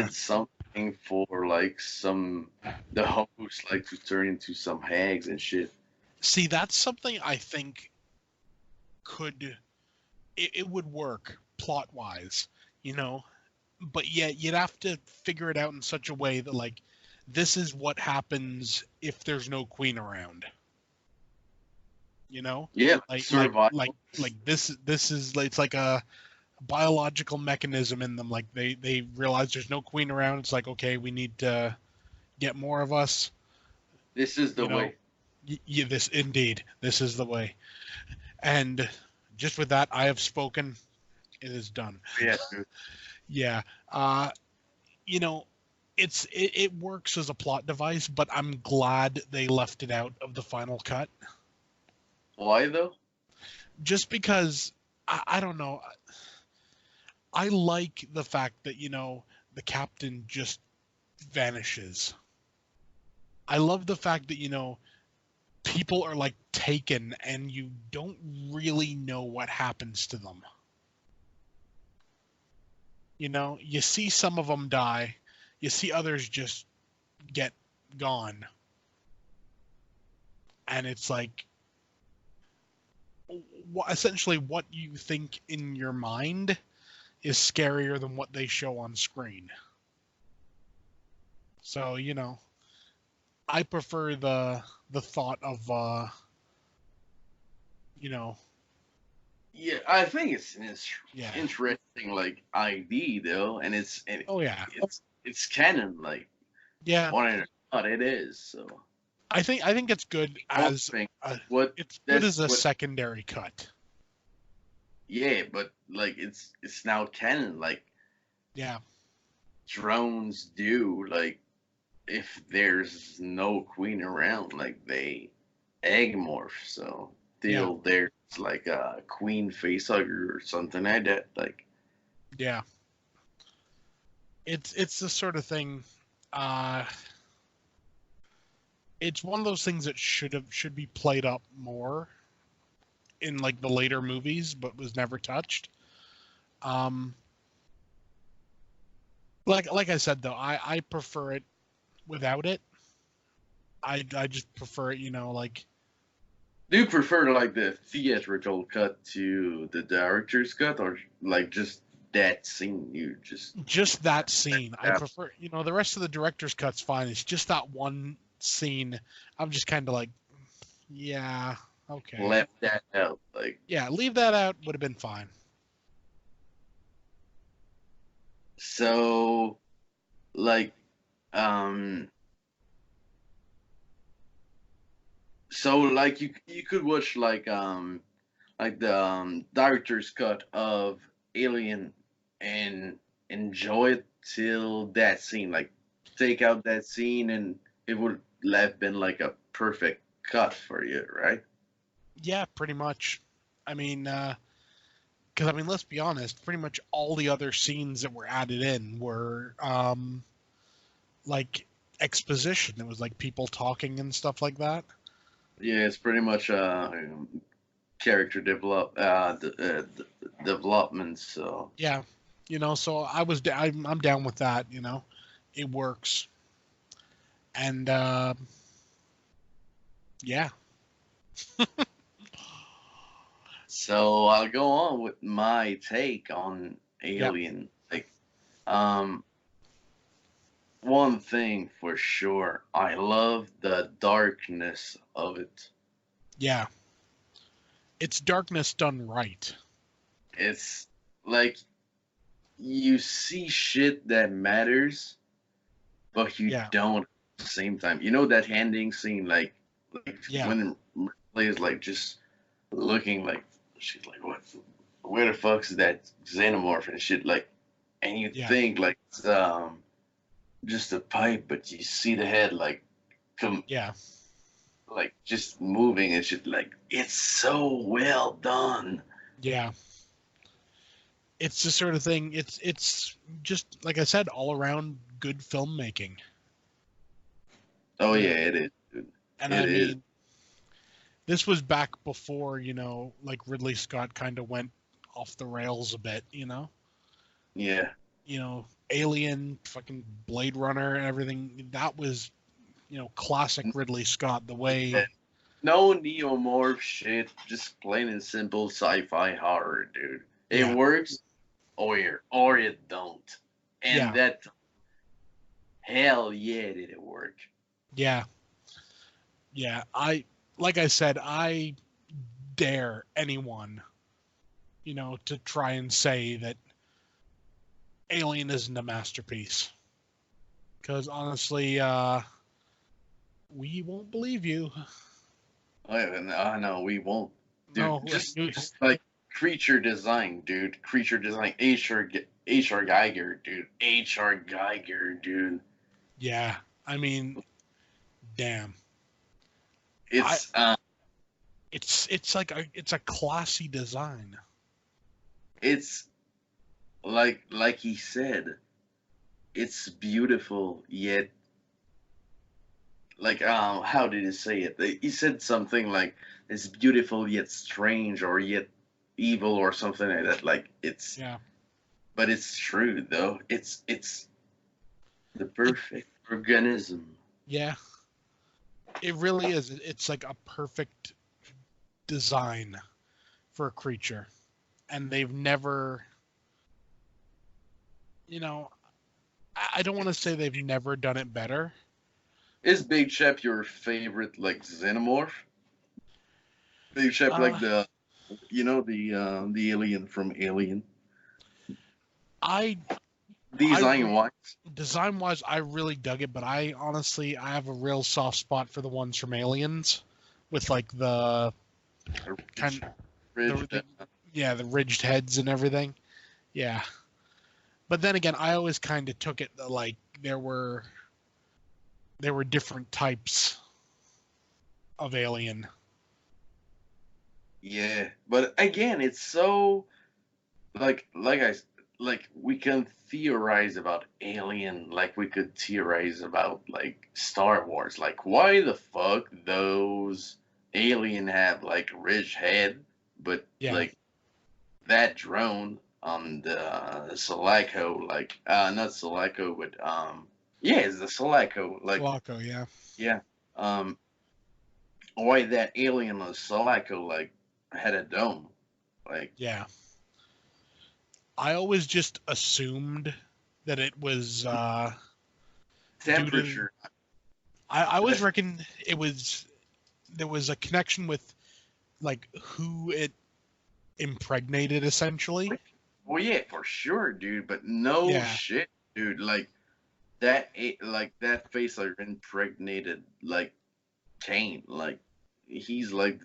S2: did something for like some the host like to turn into some hags and shit.
S1: See, that's something I think could it would work plot wise, you know, but yet you'd have to figure it out in such a way that like this is what happens if there's no queen around, you know,
S2: Yeah,
S1: like like like
S2: survival.
S1: like this is it's like a biological mechanism in them. Like they realize there's no queen around. It's like, okay, we need to get more of us,
S2: This is the
S1: you know.
S2: way.
S1: This indeed, this is the way. And just with that, I have spoken. It is done.
S2: Yeah, dude.
S1: Yeah. You know, it works as a plot device, but I'm glad they left it out of the final cut.
S2: Why though?
S1: Just because I don't know. I like the fact that, you know, the captain just vanishes. I love the fact that, you know, people are like taken and you don't really know what happens to them. You know, you see some of them die, you see others just get gone. And it's like essentially what you think in your mind is scarier than what they show on screen. So, you know, I prefer the thought of you know,
S2: Yeah, I think it's an
S1: yeah.
S2: interesting like ID though, and
S1: Oh yeah.
S2: it's canon like
S1: Yeah.
S2: on it or not it is. So
S1: I think it's good
S2: one
S1: as
S2: thing,
S1: a,
S2: what
S1: it's good
S2: that's
S1: as a
S2: what
S1: secondary cut.
S2: yeah, but like it's now canon like
S1: Yeah.
S2: drones do like if there's no queen around like they egg morph so
S1: Yeah.
S2: still there's like a queen facehugger or something like that like
S1: Yeah. It's the sort of thing uh it's one of those things that should be played up more in like the later movies but was never touched. Um like I said though, I prefer it without it. I just prefer it, you know, like
S2: do you prefer like the theatrical cut to the director's cut or like just that scene. You
S1: Just that scene. I
S2: yeah,
S1: prefer, the rest of the director's cut's fine. It's just that one scene. I'm just kind of like, yeah, okay.
S2: left that out. Like,
S1: Yeah, leave that out would have been fine.
S2: so, like, um, you could watch like the director's cut of Alien and enjoy it till that scene. Like, take out that scene and it would have been like a perfect cut for you, right?
S1: Yeah, pretty much. I mean, because let's be honest, pretty much all the other scenes that were added in were like exposition. It was like people talking and stuff like that.
S2: Yeah, it's pretty much character development. So
S1: Yeah, so I'm down with that. It works, and yeah,
S2: so I'll go on with my take on
S1: yeah,
S2: Alien. Like, um, one thing for sure, I love the darkness of it.
S1: yeah. It's darkness done right.
S2: It's like you see shit that matters, but you
S1: Yeah,
S2: don't at the same time. You know that ending scene, like
S1: yeah,
S2: when Ripley is like just looking like she's like, what? Where the fuck's that xenomorph and shit? Like, and you
S1: yeah,
S2: think like it's just a pipe, but you see the head like come
S1: yeah,
S2: like just moving and shit. Like, it's so well done.
S1: yeah. It's the sort of thing. It's just like I said, all around good filmmaking.
S2: Oh
S1: You
S2: yeah,
S1: know,
S2: it is. Dude.
S1: and
S2: It
S1: I
S2: is.
S1: mean, this was back before like Ridley Scott kind of went off the rails a bit.
S2: Yeah.
S1: Alien, fucking Blade Runner, and everything. That was classic Ridley Scott. The
S2: Yeah.
S1: way,
S2: No neomorph shit, just plain and simple sci-fi horror, dude. It
S1: yeah,
S2: works or it don't. And
S1: yeah,
S2: that hell yeah did it work.
S1: yeah, yeah. Like I said, I dare anyone, to try and say that Alien isn't a masterpiece. Because honestly, we won't believe you.
S2: I know we won't. Dude,
S1: No,
S2: just like creature design, dude. Creature design. H.R. Geiger, dude. H.R. Geiger, dude.
S1: yeah. I mean, damn. I
S2: It's
S1: it's a classy design.
S2: it's like he said, it's beautiful yet like how did he say it? He said something like it's beautiful yet strange or yet evil or something like that. Like it's
S1: Yeah.
S2: but it's true though. It's the
S1: It
S2: perfect organism.
S1: yeah. It really is. It's like a perfect design for a creature, and they've never, you know, I don't want to say they've never done it better.
S2: Is Big Shep your favorite like xenomorph? Big Shep
S1: Uh,
S2: like the alien from Alien.
S1: I I
S2: Design wise.
S1: design wise, I really dug it, but I have a real soft spot for the ones from Aliens, with like the
S2: Ridge,
S1: kind
S2: ridge,
S1: the yeah, the ridged heads and everything. Yeah, but then again, I always kind of took it that like there were different types of alien.
S2: yeah, but again, it's so like like we can theorize about Alien like we could theorize about like Star Wars. Like why the fuck those alien have like ridge head, but
S1: Yeah,
S2: like that drone on the Sulaco, like not Sulaco, but yeah, it's the Sulaco. Like
S1: Sulaco. Yeah,
S2: yeah, um why that alien on Sulaco like had a dome, like
S1: yeah. I always just assumed that it was due to.
S2: Temperature.
S1: I always
S2: That's,
S1: reckon it was there was a connection with like who it impregnated essentially.
S2: well, yeah, for sure, dude. But no
S1: Yeah,
S2: shit, dude. Like that face like impregnated like Kane. Like he's like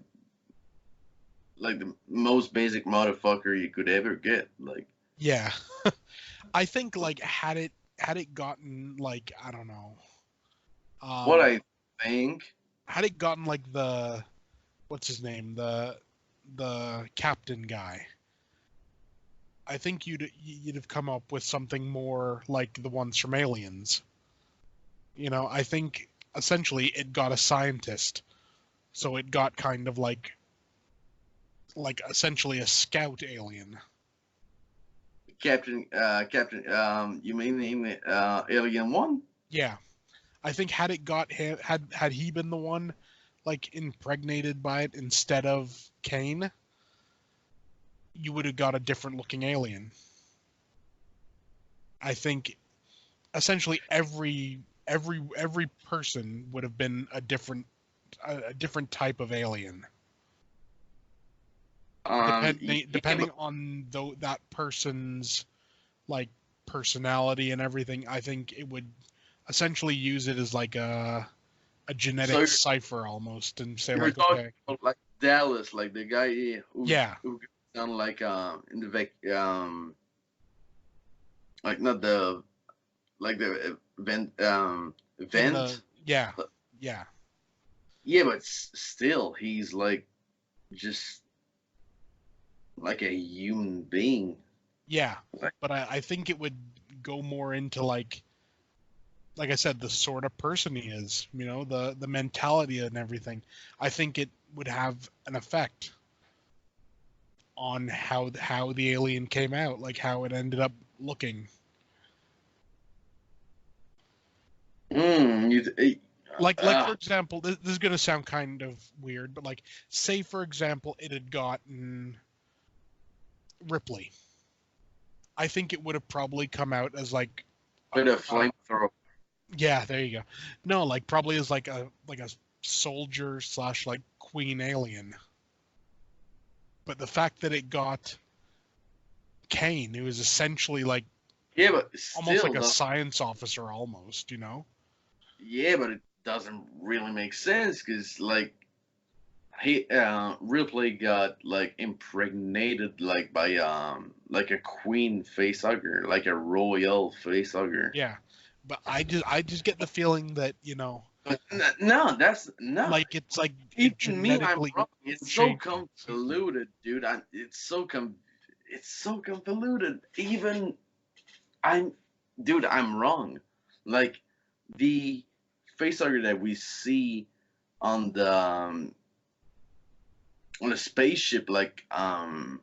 S2: the most basic motherfucker you could ever get. Like
S1: yeah. I think like had it gotten like I don't know,
S2: what
S1: um,
S2: I think.
S1: had it gotten like the what's his name the captain guy. I think you'd have come up with something more like the ones from Aliens. I think essentially it got a scientist, so it got kind of like essentially a scout alien.
S2: Captain, you mean Alien One?
S1: Yeah, I think had it got had he been the one like impregnated by it instead of Kane, you would have got a different looking alien. I think essentially every person would have been a different type of alien
S2: Yeah,
S1: depending on that person's like personality and everything. I think it would essentially use it as like a
S2: so
S1: genetic cipher almost and say
S2: you're
S1: like,
S2: talking
S1: okay,
S2: about like Dallas, like the guy
S1: yeah,
S2: who goes down in the like not the like the
S1: in the
S2: event.
S1: yeah, yeah,
S2: Yeah, but still, he's like just like a human being.
S1: yeah.
S2: Like,
S1: But I think it would go more into like I said, the sort of person he is, the mentality and everything. I think it would have an effect on how the alien came out, like how it ended up looking.
S2: mm, you,
S1: Like for example, this is gonna sound kind of weird, but like say for example, it had gotten Ripley. I think it would have probably come out as like,
S2: with a
S1: uh,
S2: flamethrower.
S1: yeah, there you go. No, like probably as like a soldier slash like queen alien. But the fact that it got Kane, who is essentially like
S2: Yeah, but
S1: almost
S2: still,
S1: like a science officer, almost.
S2: yeah, but it doesn't really make sense because he Ripley got like impregnated like a queen facehugger, like a royal facehugger.
S1: Yeah, but I just get the feeling that
S2: But no, that's no.
S1: like it's like it
S2: Even me, I'm
S1: genetically
S2: wrong. It's so
S1: changed it.
S2: convoluted, dude. It's so convoluted. Even I'm, dude, I'm wrong. Like the facehugger that we see on the spaceship, like how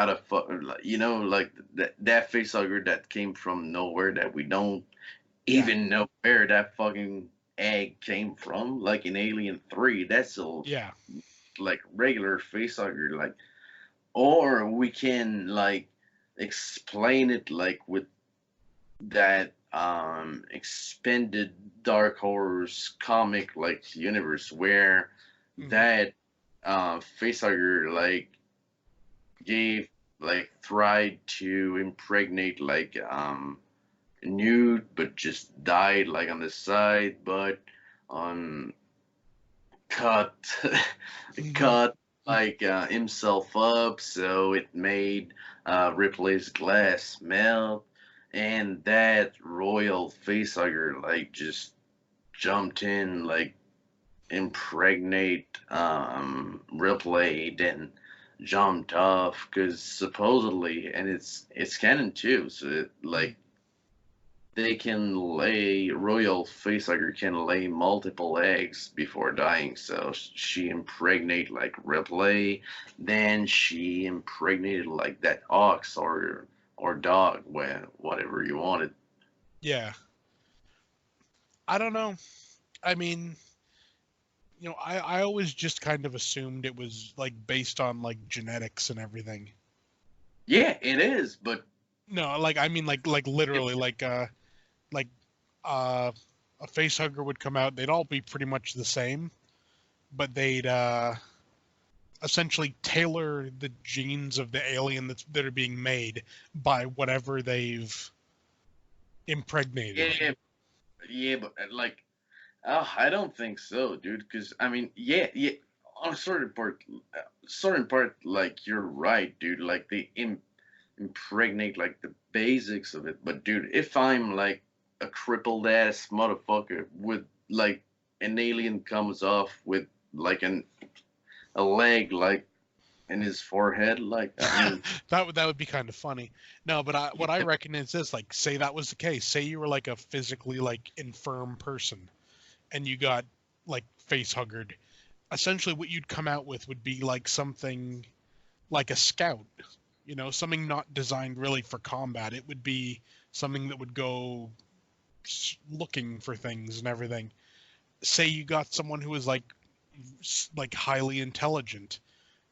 S2: the fuck, like that facehugger that came from nowhere that we don't
S1: Yeah,
S2: even know where that fucking egg came from. Like in Alien 3, that's a
S1: yeah,
S2: like regular facehugger, like, or we can like explain it like with that expanded dark horrors comic like universe where
S1: hmm
S2: that facehugger like gave like tried to impregnate like nude but just died like on the side but on cut
S1: hmm
S2: cut like himself up so it made Ripley's glass melt and that royal facehugger like just jumped in like impregnate Ripley then jumped off because supposedly and it's canon too so like they can lay royal facehugger can lay multiple eggs before dying so she impregnate like Ripley then she impregnated like that ox or dog whatever you wanted.
S1: yeah. I don't know. I mean, I always just kind of assumed it was like based on like genetics and everything.
S2: Yeah, it is, but
S1: No, like I mean like
S2: it,
S1: literally like uh a face hugger would come out. They'd all be pretty much the same, but they'd essentially tailor the genes of the alien that are being made by whatever they've impregnated.
S2: yeah, yeah, but like, oh, I don't think so, dude. Because I mean, yeah, yeah, on certain part, like you're right, dude. Like they impregnate like the basics of it. But dude, if I'm like a crippled ass motherfucker with like an alien comes off with like a leg like in his forehead, like I mean,
S1: That would be kind of funny. No, but what I reckon is this: like, say that was the case. Say you were like a physically like infirm person, and you got like face huggered. Essentially, what you'd come out with would be like something like a scout. Something not designed really for combat. It would be something that would go looking for things and everything. Say you got someone who was like highly intelligent,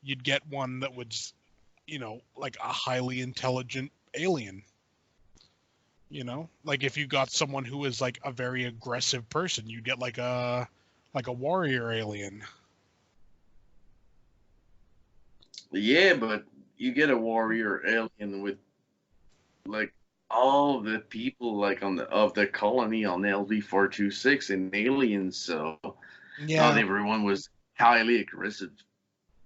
S1: you'd get one that would like a highly intelligent alien. Like if you got someone who is like a very aggressive person, you get like a warrior alien.
S2: yeah, but you get a warrior alien with like all the people like on the of the colony on LV-426 and aliens, so not
S1: Yeah,
S2: everyone was highly aggressive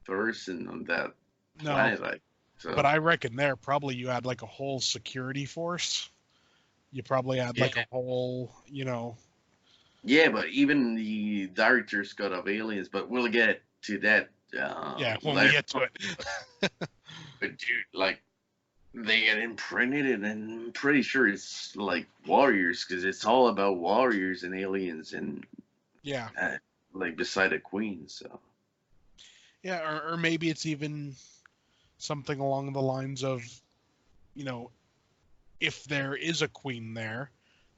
S2: person on that
S1: no,
S2: planet. Like,
S1: but
S2: so
S1: I reckon there probably you had like a whole security force. You probably had like a
S2: yeah,
S1: whole,
S2: yeah. But even the director's cut of aliens, but we'll get to that
S1: yeah, when we
S2: later
S1: get to
S2: on.
S1: it.
S2: But dude, like they get imprinted it, and I'm pretty sure it's like warriors because it's all about warriors and aliens and
S1: Yeah.
S2: uh, like beside a queen. So
S1: Yeah, or maybe it's even something along the lines of, you know, if there is a queen there,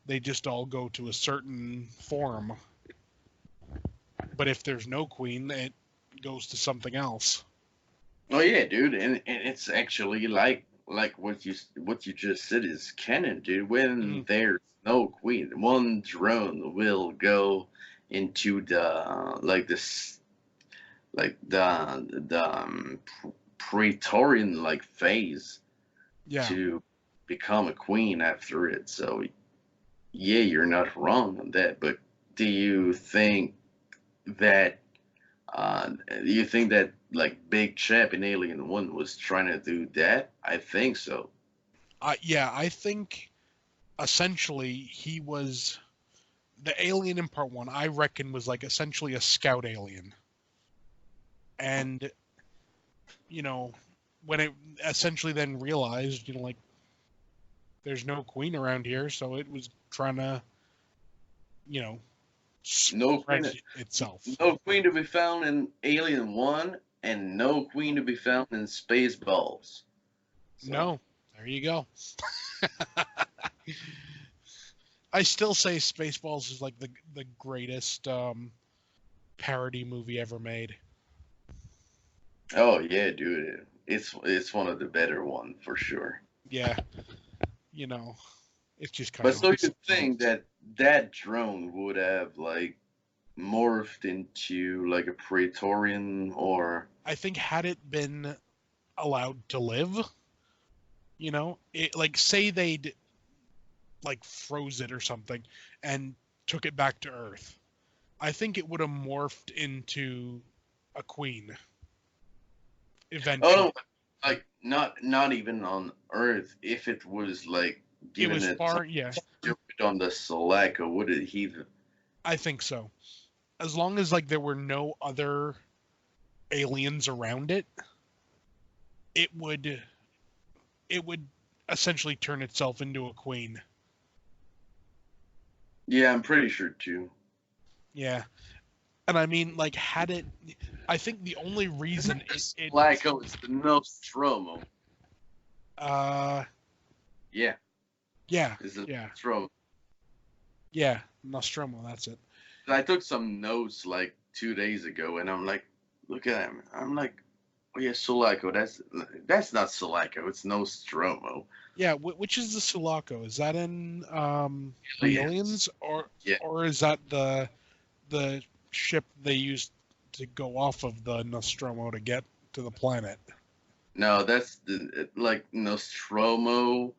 S1: they just all go to a certain form. But if there's no queen, it goes to something else.
S2: oh yeah, dude, and it's actually like what you just said is canon, dude.
S1: Mhm.
S2: When there's no queen, one drone will go into the like this like the Praetorian like phase
S1: Yeah.
S2: to become a queen after it. So yeah, you're not wrong on that. But do you think that do you think that like Big Chap in Alien One was trying to do that? I think so.
S1: Yeah, I think essentially he was the alien in part one, I reckon was like essentially a scout alien. And, you know, when it essentially then realized, like there's no queen around here, so it was trying to, you know,
S2: No
S1: spread
S2: queen,
S1: itself.
S2: no queen to be found in Alien One, and no queen to be found in Spaceballs. So,
S1: No, there you go. I still say Spaceballs is like the greatest parody movie ever made.
S2: oh yeah, dude, it's one of the better one for sure.
S1: Yeah, you know, it's just kind
S2: But
S1: of
S2: so you
S1: insane.
S2: think that that drone would have like morphed into like a Praetorian or
S1: I think had it been allowed to live, like say they'd like froze it or something and took it back to Earth. I think it would have morphed into a queen eventually.
S2: oh, like not even on Earth. If it was like
S1: It
S2: given
S1: was
S2: it
S1: far,
S2: something
S1: yeah,
S2: stupid on the Sulaco, would it he?
S1: I think so. As long as like there were no other aliens around it, it would it would essentially turn itself into a queen.
S2: Yeah, I'm pretty sure too.
S1: Yeah. And I mean like had it I think the only
S2: Isn't
S1: reason
S2: it the
S1: it
S2: Sulaco? It's the Nostromo.
S1: uh
S2: Yeah,
S1: yeah,
S2: it's the
S1: yeah.
S2: Nostromo.
S1: Yeah, Nostromo, that's it.
S2: I took some notes like 2 days ago, and I'm like, look at him. I'm like, Oh yeah, Sulaco. That's not Sulaco. It's Nostromo.
S1: Yeah, which is the Sulaco? Is that in
S2: Aliens.
S1: Aliens, or
S2: Yeah.
S1: is that the ship they used to go off of the Nostromo to get to the planet?
S2: No, that's like Nostromo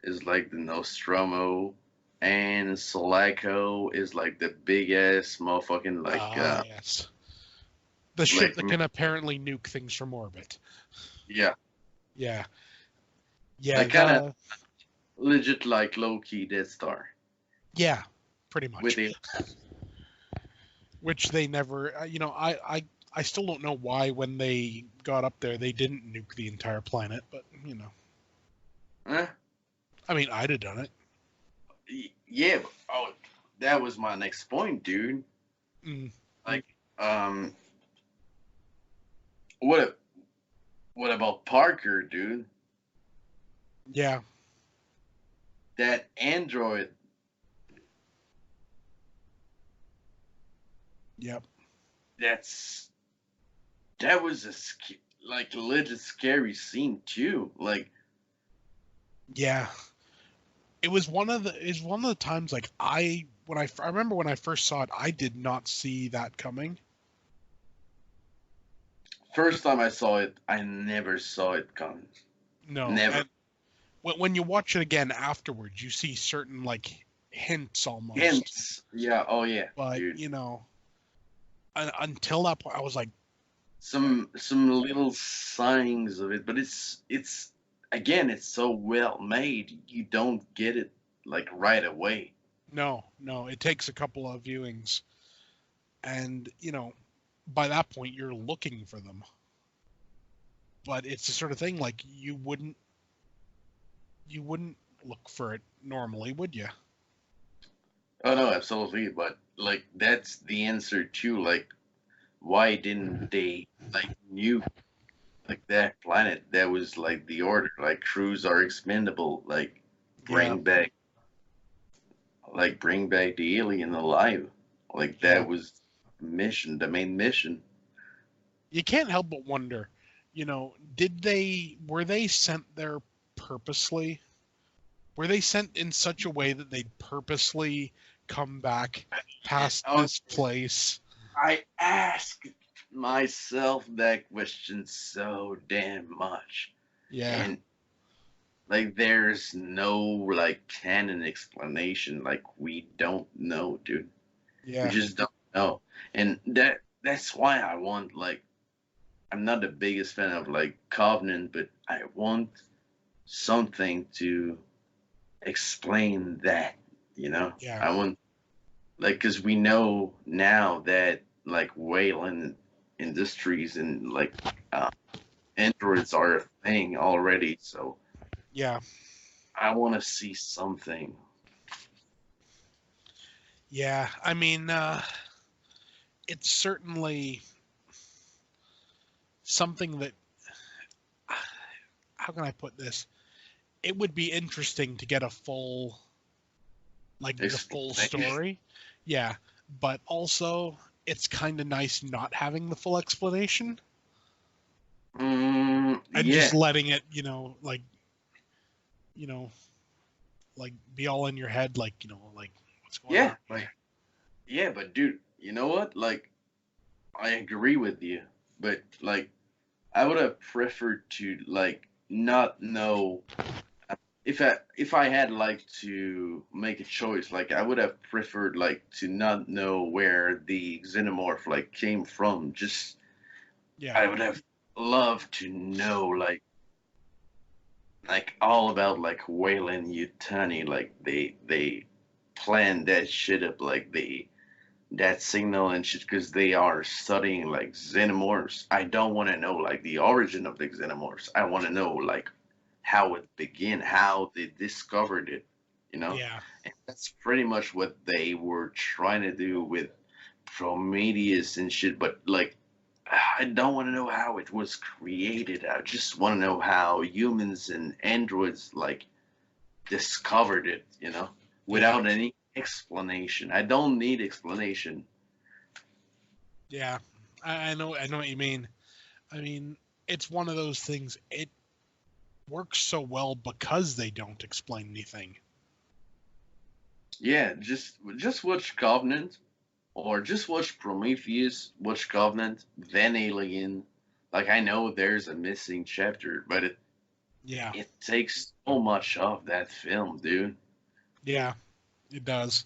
S2: is like the Nostromo, and Sulaco is like the big ass motherfucking
S1: Ah, yes. The ship
S2: like
S1: that can apparently nuke things from orbit.
S2: yeah,
S1: Yeah. Yeah,
S2: like kind of
S1: the
S2: legit like low key Death Star
S1: yeah, pretty
S2: with
S1: much.
S2: it.
S1: Which they never, I still don't know why when they got up there they didn't nuke the entire planet, but
S2: Eh,
S1: I mean, I'd have done it.
S2: yeah. Oh, that was my next point, dude.
S1: Mm,
S2: Like, what what about Parker, dude?
S1: yeah,
S2: That android,
S1: yep,
S2: that's that was like a legit scary scene too. Like,
S1: yeah. It was one of the times like I remember when I first saw it, I did not see that coming.
S2: first time I saw it, I never saw it coming.
S1: No,
S2: Never.
S1: and when you watch it again afterwards, you see certain like hints almost,
S2: Hints. Yeah. Oh yeah,
S1: but
S2: dude.
S1: until that point, I was like,
S2: Some little signs of it, but it's again, it's so well made. You don't get it like right away.
S1: no, no, it takes a couple of viewings, and by that point you're looking for them. But it's the sort of thing like you wouldn't look for it normally, would you?
S2: Oh no, absolutely. But like that's the answer too. Like, why didn't they like nuke like that planet? That was like the order. Like crews are expendable.
S1: Yeah,
S2: Bring back bring back the alien alive. Like
S1: yeah.
S2: that was mission, the main mission.
S1: You can't help but wonder, did they were they sent there purposely? Were they sent in such a way that they'd purposely come back past
S2: Oh,
S1: this place?
S2: I ask myself that question so damn much.
S1: Yeah,
S2: And like there's no like canon explanation. Like we don't know, dude. We
S1: yeah,
S2: just don't know. And that's why I want like I'm not the biggest fan of like Covenant, but I want something to explain that, you know?
S1: yeah,
S2: I want like because we know now that like Wayland Industries and like uh, androids are a thing already, so
S1: yeah,
S2: I want to see something.
S1: yeah. I mean, it's certainly something that, how can I put this? It would be interesting to get a full, like the full
S2: Explanation.
S1: story. Yeah, but also it's kind of nice not having the full explanation and just
S2: Yeah,
S1: letting it, you know, like be all in your head, like, like what's going
S2: yeah,
S1: on here?
S2: yeah, but dude, you know what? Like, I agree with you, but like, I would have preferred to like not know if I had like to make a choice. Like, I would have preferred like to not know where the xenomorph like came from. Just
S1: Yeah,
S2: I would have loved to know like all about like Wayland Yutani. Like they planned that shit up. Like they that signal and shit because they are studying like xenomorphs. I don't want to know like the origin of the xenomorphs. I want to know like how it began, how they discovered it, you know?
S1: yeah,
S2: And that's pretty much what they were trying to do with Prometheus and shit. But like, I don't want to know how it was created. I just want to know how humans and androids like discovered it,
S1: yeah,
S2: without any explanation. I don't need explanation.
S1: yeah. I know what you mean. I mean, it's one of those things. It works so well because they don't explain anything.
S2: Yeah, just watch Covenant, or just watch Prometheus, watch Covenant, then Alien. Like, I know there's a missing chapter, but
S1: Yeah,
S2: it takes so much of that film, dude.
S1: yeah, it does.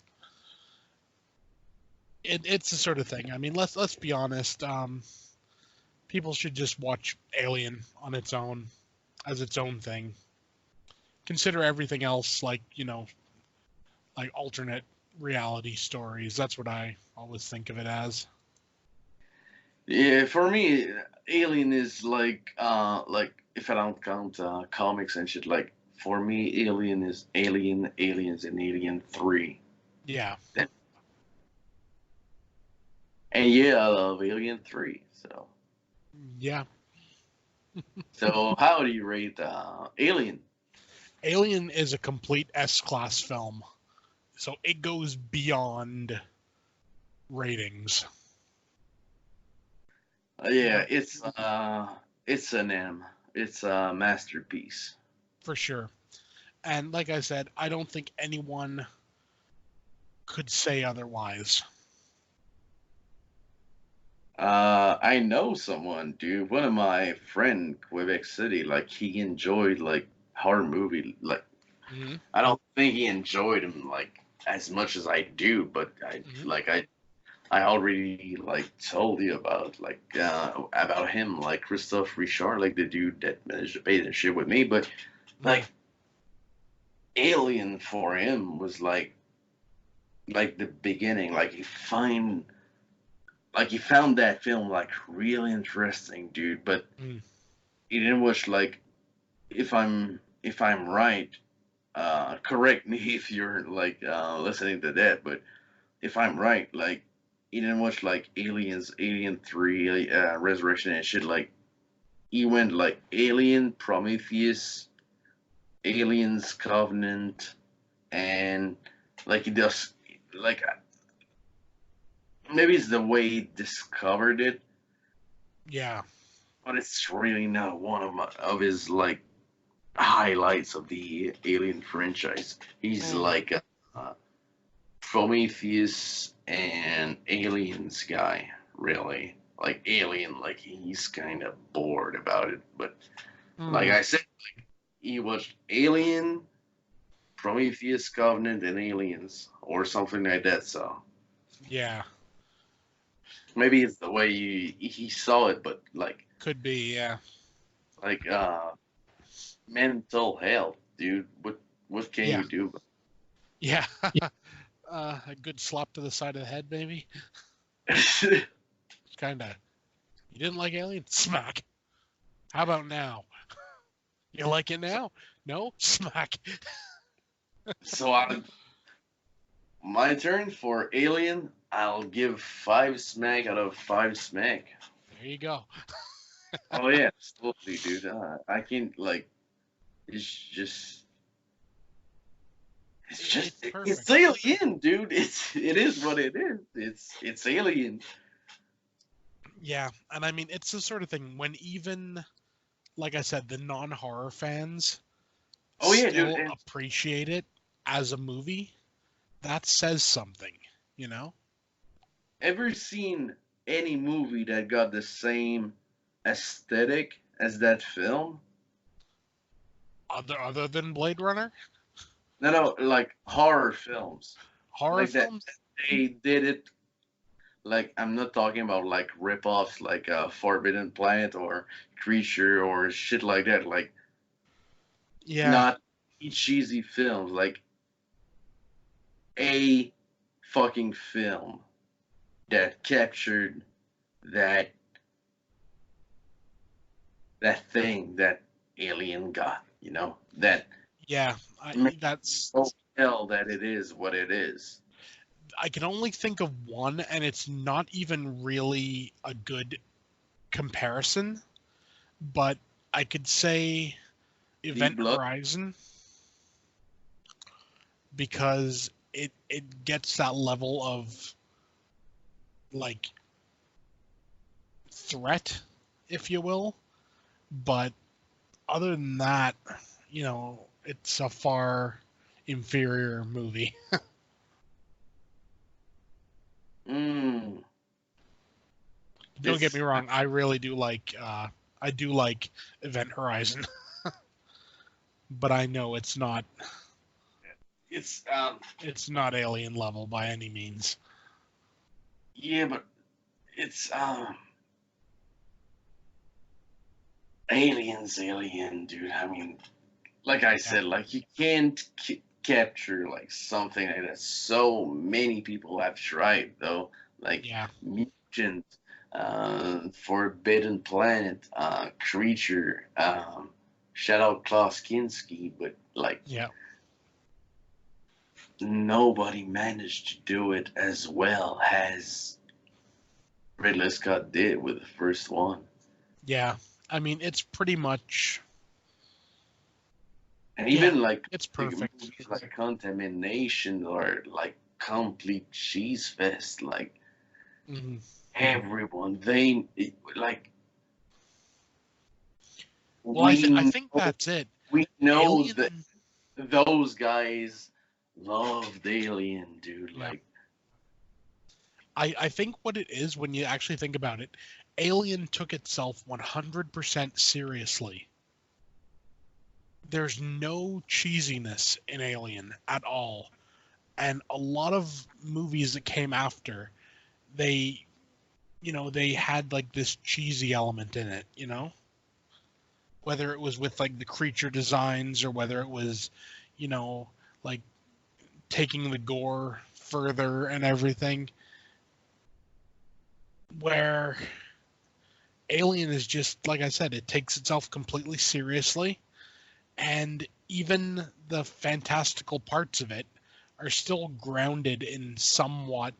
S1: It's the sort of thing. I mean, let's be honest. People should just watch Alien on its own, as its own thing. Consider everything else like, like alternate reality stories. That's what I always think of it as.
S2: Yeah, for me, Alien is like if I don't count comics and shit, like for me, Alien is Alien, Aliens, and Alien 3.
S1: Yeah.
S2: And yeah, I love Alien 3.
S1: Yeah.
S2: So how do you rate Alien?
S1: Alien is a complete S-class film. So it goes beyond ratings.
S2: Yeah, it's an M. It's a masterpiece.
S1: For sure. And like I said, I don't think anyone could say otherwise.
S2: I know someone, dude. One of my friend, Quebec City, like he enjoyed like horror movie. Like,
S1: Hmm.
S2: I don't think he enjoyed him like as much as I do, but
S1: Hmm.
S2: I already like told you about him, like Christophe Richard, like the dude that managed to pay the shit with me. But
S1: Hmm.
S2: like Alien for him was like the beginning. He found that film like really interesting, dude. But
S1: Hmm.
S2: he didn't watch like, if I'm right, correct me if you're like listening to that, but if I'm right, like he didn't watch like Aliens, Alien 3, Resurrection and shit. Like he went like Alien, Prometheus, Aliens, Covenant, and like he does like maybe it's the way he discovered it,
S1: Yeah.
S2: but it's really not one of his like highlights of the Alien franchise. He's
S1: Mm.
S2: like a Prometheus and Aliens guy, really. Like Alien, like he's kind of bored about it. But like
S1: Mm.
S2: I said, he watched Alien, Prometheus, Covenant, and Aliens, or something like that. So
S1: Yeah.
S2: maybe it's the way he saw it, but
S1: Could be. Yeah.
S2: like mental health, dude. What can
S1: Yeah.
S2: you do?
S1: Yeah. A good slap to the side of the head, maybe. Kind of. You didn't like Alien? Smack. How about now? You like it now? No? Smack.
S2: So my turn for Alien. I'll give 5 smack out of 5 smack.
S1: There you go.
S2: Oh yeah, absolutely, dude. I can like it's just
S1: It's
S2: it's
S1: perfect.
S2: Alien, dude. It is what it is. It's Alien.
S1: Yeah. And I mean, it's the sort of thing when even, like I said, the non horror fans
S2: Oh yeah, dude.
S1: still
S2: And
S1: appreciate it as a movie, that says something, you know?
S2: ever seen any movie that got the same aesthetic as that film?
S1: Other than Blade Runner,
S2: No, no, like horror films
S1: horror
S2: like that.
S1: films.
S2: They did it. Like, I'm not talking about like rip-offs like Forbidden Planet or Creature or shit like that. Like,
S1: Yeah,
S2: not cheesy films. Like a fucking film that captured that that thing that Alien got. That
S1: yeah.
S2: makes
S1: That's
S2: you tell that it is what it is.
S1: I can only think of one, and it's not even really a good comparison. But I could say
S2: Deep
S1: Event
S2: Blood.
S1: Horizon because it gets that level of like threat, if you will, But other than that, it's a far inferior movie.
S2: Mm,
S1: Don't get
S2: it's
S1: me wrong, I really do like Event Horizon, but I know
S2: it's
S1: it's not Alien level by any means.
S2: yeah, but it's Alien, dude. I mean, like I
S1: Yeah,
S2: said, like you can't capture like something like that. So many people have tried though, like
S1: yeah,
S2: Mutant, Forbidden Planet, Creature, shout out Klaus Kinski, but like
S1: yeah,
S2: nobody managed to do it as well as Ridley Scott did with the first one.
S1: yeah. I mean, it's pretty much,
S2: And
S1: yeah,
S2: even like
S1: it's
S2: big
S1: perfect.
S2: movies like Contamination or like Complete Cheese Fest, like
S1: Hmm.
S2: everyone they like
S1: Well, I
S2: we
S1: think
S2: know,
S1: that's it.
S2: we know that
S1: Alien,
S2: those guys loved Alien, dude.
S1: yeah.
S2: Like,
S1: I think what it is when you actually think about it, Alien took itself 100% seriously. There's no cheesiness in Alien at all. And a lot of movies that came after, they, they had like this cheesy element in it, whether it was with like the creature designs or whether it was, you know, like taking the gore further and everything. Where Alien is just, like I said, it takes itself completely seriously, and even the fantastical parts of it are still grounded in somewhat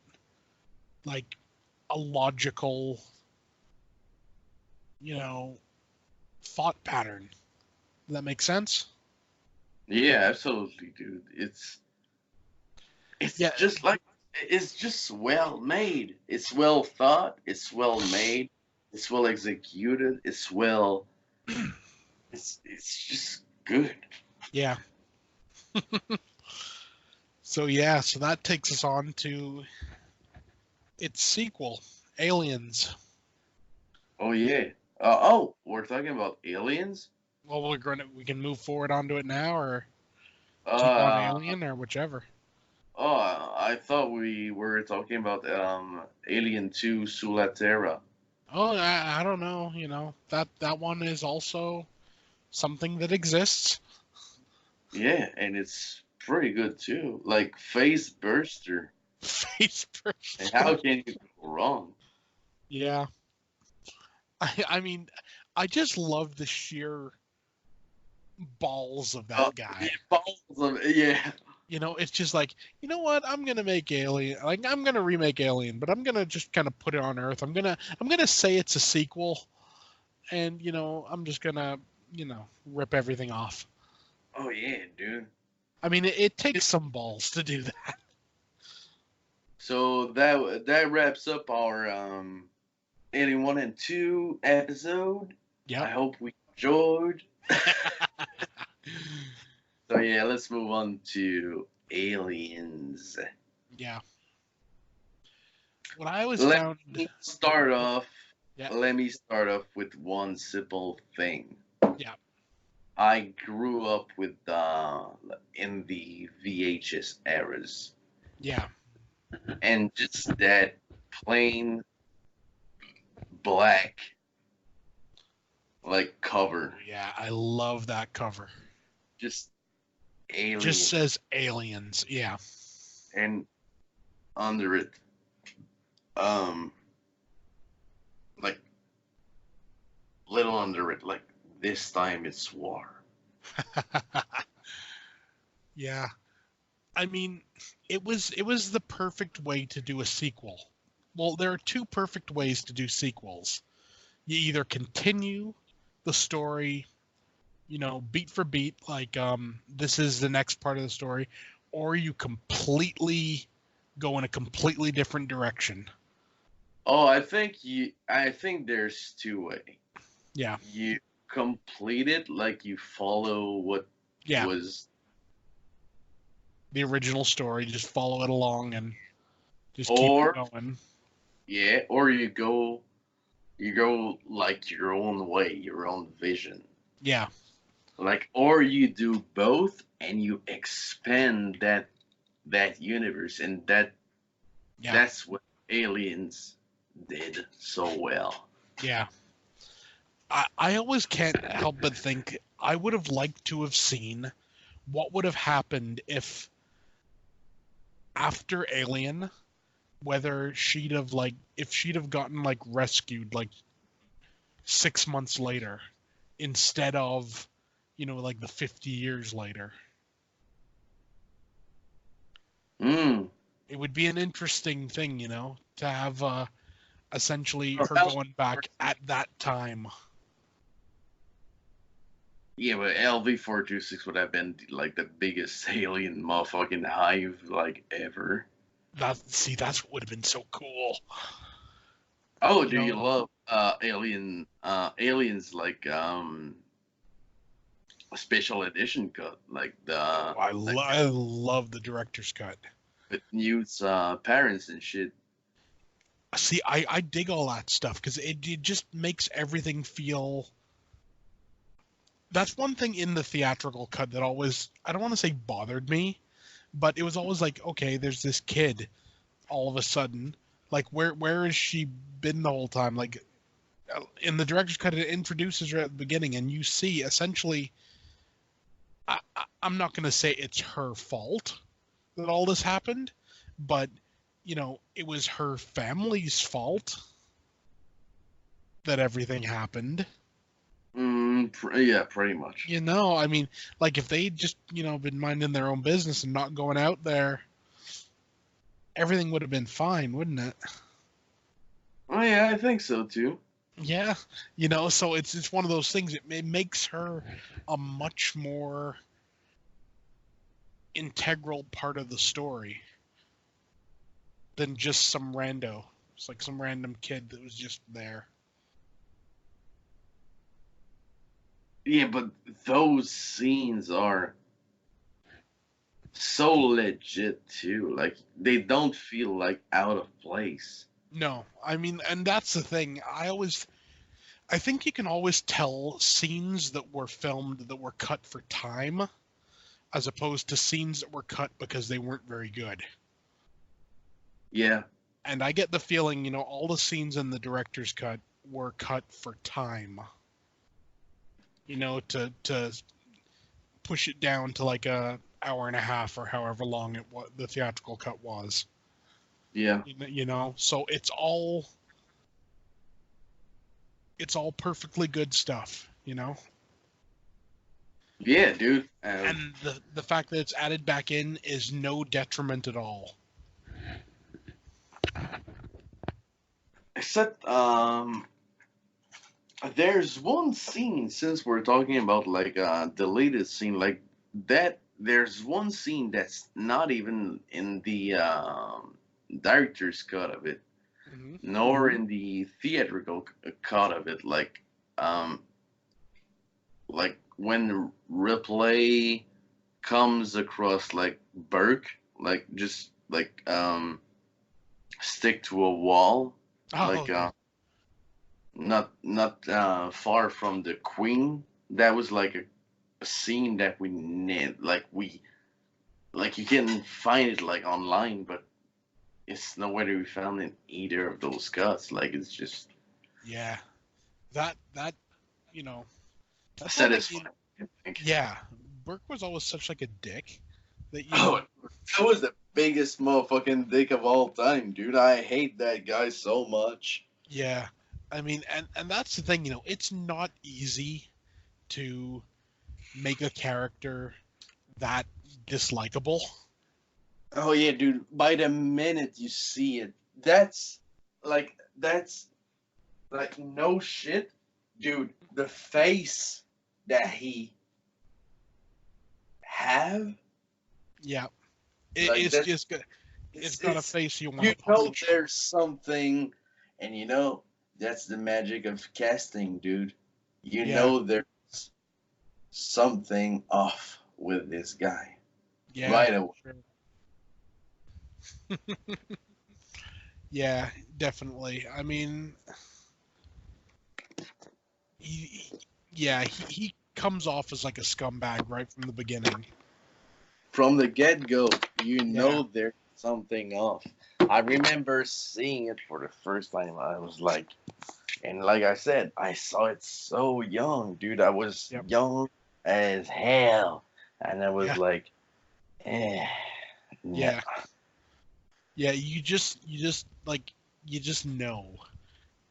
S1: like a logical, you know, thought pattern. Does that make sense?
S2: yeah, absolutely, dude. It's
S1: Yeah,
S2: just like it's just well made. It's well thought. It's well made. It's well executed. It's just good.
S1: yeah. So that takes us on to its sequel, Aliens.
S2: Oh yeah. We're talking about aliens.
S1: Well, we can move forward onto it now, or keep on
S2: Uh
S1: Alien, or whichever.
S2: I thought we were talking about Alien 2 Sulla Terra.
S1: Oh, I don't know. That one is also something that exists.
S2: Yeah, and it's pretty good too. Like Face Burster.
S1: Face
S2: And
S1: first.
S2: how can you go wrong?
S1: Yeah. I mean, I just love the sheer balls of that
S2: Yeah,
S1: guy.
S2: balls of yeah.
S1: It's just like, you know what? I'm gonna make Alien. Like, I'm gonna remake Alien, but I'm gonna just kind of put it on Earth. I'm gonna say it's a sequel, and I'm just gonna, rip everything off.
S2: Oh yeah, dude.
S1: I mean, it takes some balls to do that.
S2: So that wraps up our Alien 1 and 2 episode.
S1: Yep.
S2: I hope we enjoyed. So yeah, let's move on to aliens.
S1: Yeah. What I always
S2: Let
S1: found.
S2: me start
S1: Yeah.
S2: off.
S1: Yeah.
S2: Let me start off with one simple thing.
S1: Yeah.
S2: I grew up with in the VHS eras,
S1: Yeah.
S2: and just that plain black like cover,
S1: Yeah. I love that cover.
S2: just
S1: Just
S2: alien,
S1: says aliens. Yeah.
S2: and under it, um, like little under it, like this time it's war.
S1: Yeah. I mean, it was the perfect way to do a sequel. Well, there are two perfect ways to do sequels. You either continue the story, beat for beat, like this is the next part of the story, or you completely go in a completely different direction.
S2: Oh, I think there's two way.
S1: Yeah.
S2: You complete it, like you follow what
S1: Yeah,
S2: was,
S1: the original story. Just follow it along and just keep it
S2: or
S1: going.
S2: yeah, or you go like your own way, your own vision.
S1: Yeah,
S2: Like, or you do both and you expand that universe, and
S1: yeah,
S2: that's what Aliens did so well.
S1: yeah. I always can't help but think I would have liked to have seen what would have happened if after Alien, whether she'd have like if she'd have gotten like rescued like 6 months later instead of like the 50 years later.
S2: Hmm.
S1: It would be an interesting thing, to have essentially her
S2: Well,
S1: going back at that time.
S2: yeah, but LV-426 would have been like the biggest alien motherfucking hive like ever.
S1: That's what would have been so cool.
S2: Oh,
S1: You
S2: do you
S1: know,
S2: love aliens like a special edition cut like
S1: oh, I love the director's cut.
S2: with Newt's parents and shit.
S1: See, I dig all that stuff because it just makes everything feel. That's one thing in the theatrical cut that always, I don't want to say bothered me, but it was always like, okay, there's this kid all of a sudden. Like, where has she been the whole time? Like, in the director's cut, it introduces her at the beginning, and you see essentially. I'm not going to say it's her fault that all this happened, but it was her family's fault that everything happened.
S2: Yeah, pretty much.
S1: I mean, like if they just been minding their own business and not going out there, everything would have been fine, wouldn't it?
S2: Oh yeah, I think so too.
S1: Yeah, so it's one of those things. It makes her a much more integral part of the story than just some rando. It's like some random kid that was just there.
S2: Yeah, but those scenes are so legit too. Like they don't feel like out of place.
S1: No, I mean, and that's the thing. I think you can always tell scenes that were filmed that were cut for time as opposed to scenes that were cut because they weren't very good.
S2: Yeah.
S1: And I get the feeling, all the scenes in the director's cut were cut for time. To push it down to like a hour and a half or however long the theatrical cut was.
S2: Yeah.
S1: So it's all perfectly good stuff.
S2: Yeah, dude.
S1: And the fact that it's added back in is no detriment at all.
S2: Except there's one scene, since we're talking about like deleted scene like that. There's one scene that's not even in the director's cut of it,
S1: Hmm.
S2: nor in the theatrical cut of it. Um, like when Ripley comes across like Burke, like just like stick to a wall,
S1: Oh,
S2: like not far from the Queen. That was like a scene that we need, like you can find it like online, but it's nowhere to be found in either of those cuts. Like it's just
S1: yeah. That you know that's one thing.
S2: satisfying, I think.
S1: Yeah, Burke was always such like a dick that
S2: Oh, that was the biggest motherfucking dick of all time, dude. I hate that guy so much.
S1: yeah. I mean, and that's the thing. It's not easy to make a character that dislikable.
S2: Oh yeah, dude. By the minute you see it, that's like no shit, dude. The face that he have,
S1: Yeah,
S2: like
S1: it's
S2: that,
S1: just good. It's got a
S2: it's
S1: face you want
S2: you
S1: to
S2: know
S1: punch.
S2: there's something, and that's the magic of casting, dude. You
S1: Yeah,
S2: know there's something off with this guy
S1: yeah,
S2: right away.
S1: sure. Yeah, definitely. I mean, he yeah, he comes off as like a scumbag right from the beginning.
S2: From the get go, you
S1: Yeah,
S2: know there's something off. I remember seeing it for the first time. I was like, and like I said, I saw it so young, dude. I was
S1: yep,
S2: young as hell. And I was
S1: yeah,
S2: like, eh, no.
S1: yeah, yeah. You just like you just know.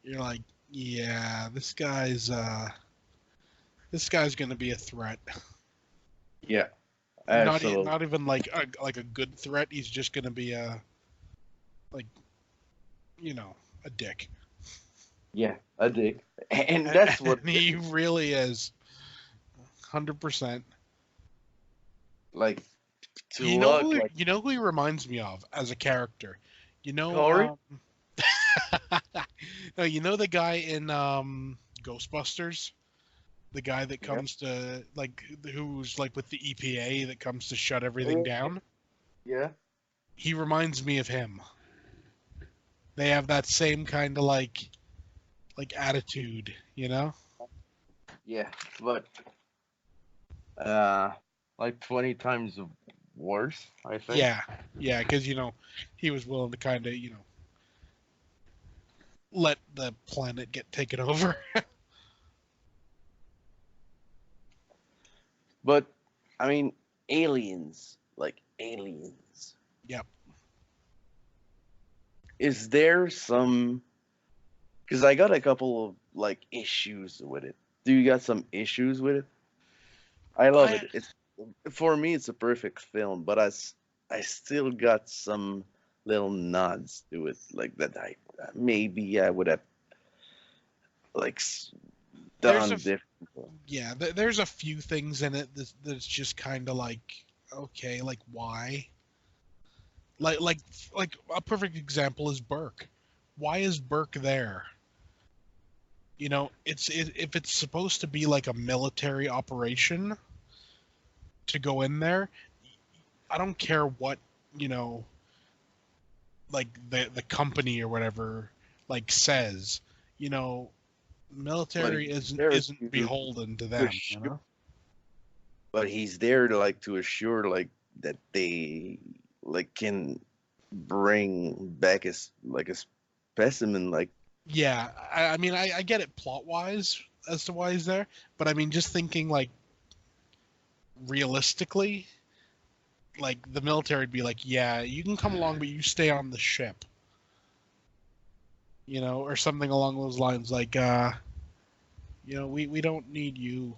S1: You're like, yeah, this guy's gonna be a threat.
S2: Yeah,
S1: Not
S2: absolutely.
S1: even like a good threat. He's just gonna be a like a dick.
S2: Yeah, a dick. And
S1: And,
S2: that's what
S1: and
S2: it
S1: he
S2: is.
S1: really is 100%.
S2: Like, to
S1: You know
S2: look
S1: who
S2: like
S1: you know who he reminds me of as a character. You know,
S2: Corey.
S1: no, you know the guy in Ghostbusters, the guy that
S2: Yeah.
S1: comes to like who's like with the EPA that comes to shut everything
S2: Yeah.
S1: down.
S2: Yeah.
S1: He reminds me of him. They have that same kind of like attitude, you know?
S2: Yeah. But, uh, like 20 times worse, I think.
S1: Yeah, yeah, because he was willing to kind of let the planet get taken over.
S2: But, I mean, aliens, like aliens.
S1: Yep.
S2: Is there some. Because I got a couple of, like, issues with it. Do you got some issues with it? I love
S1: I
S2: it. It's For me, it's a perfect film, but I still got some little nods to it, like that. I maybe I would have like
S1: there's a
S2: done different.
S1: yeah, there's a few things in it that's just kind of like okay, like why? Like like like a perfect example is Burke. Why is Burke there? If it's supposed to be like a military operation to go in there, I don't care what, you know, like the company or whatever like says, you know,
S2: But
S1: military
S2: he's
S1: isn't
S2: there
S1: isn't beholden to
S2: to
S1: them,
S2: assure, but he's there to like to assure like that they like can bring back a specimen like.
S1: Yeah, I mean I get it plot wise as to why he's there, but I mean just thinking like realistically, like the military would be like, yeah, you can come along, but you stay on the ship, or something along those lines. Like, we don't need you.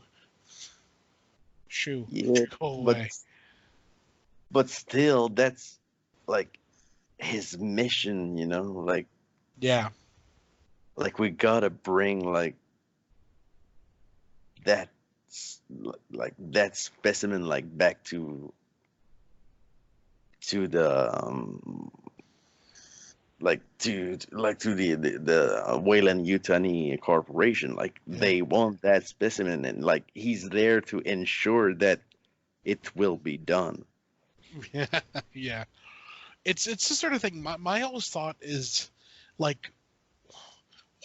S1: Shoo,
S2: Yeah,
S1: go
S2: but
S1: away.
S2: still that's like his mission, like
S1: Yeah,
S2: we gotta bring that that specimen like back to the to the Wayland Yutani Corporation. Like
S1: yeah,
S2: they want that specimen, and like he's there to ensure that it will be done.
S1: yeah, yeah. It's the sort of thing. My always thought is, like,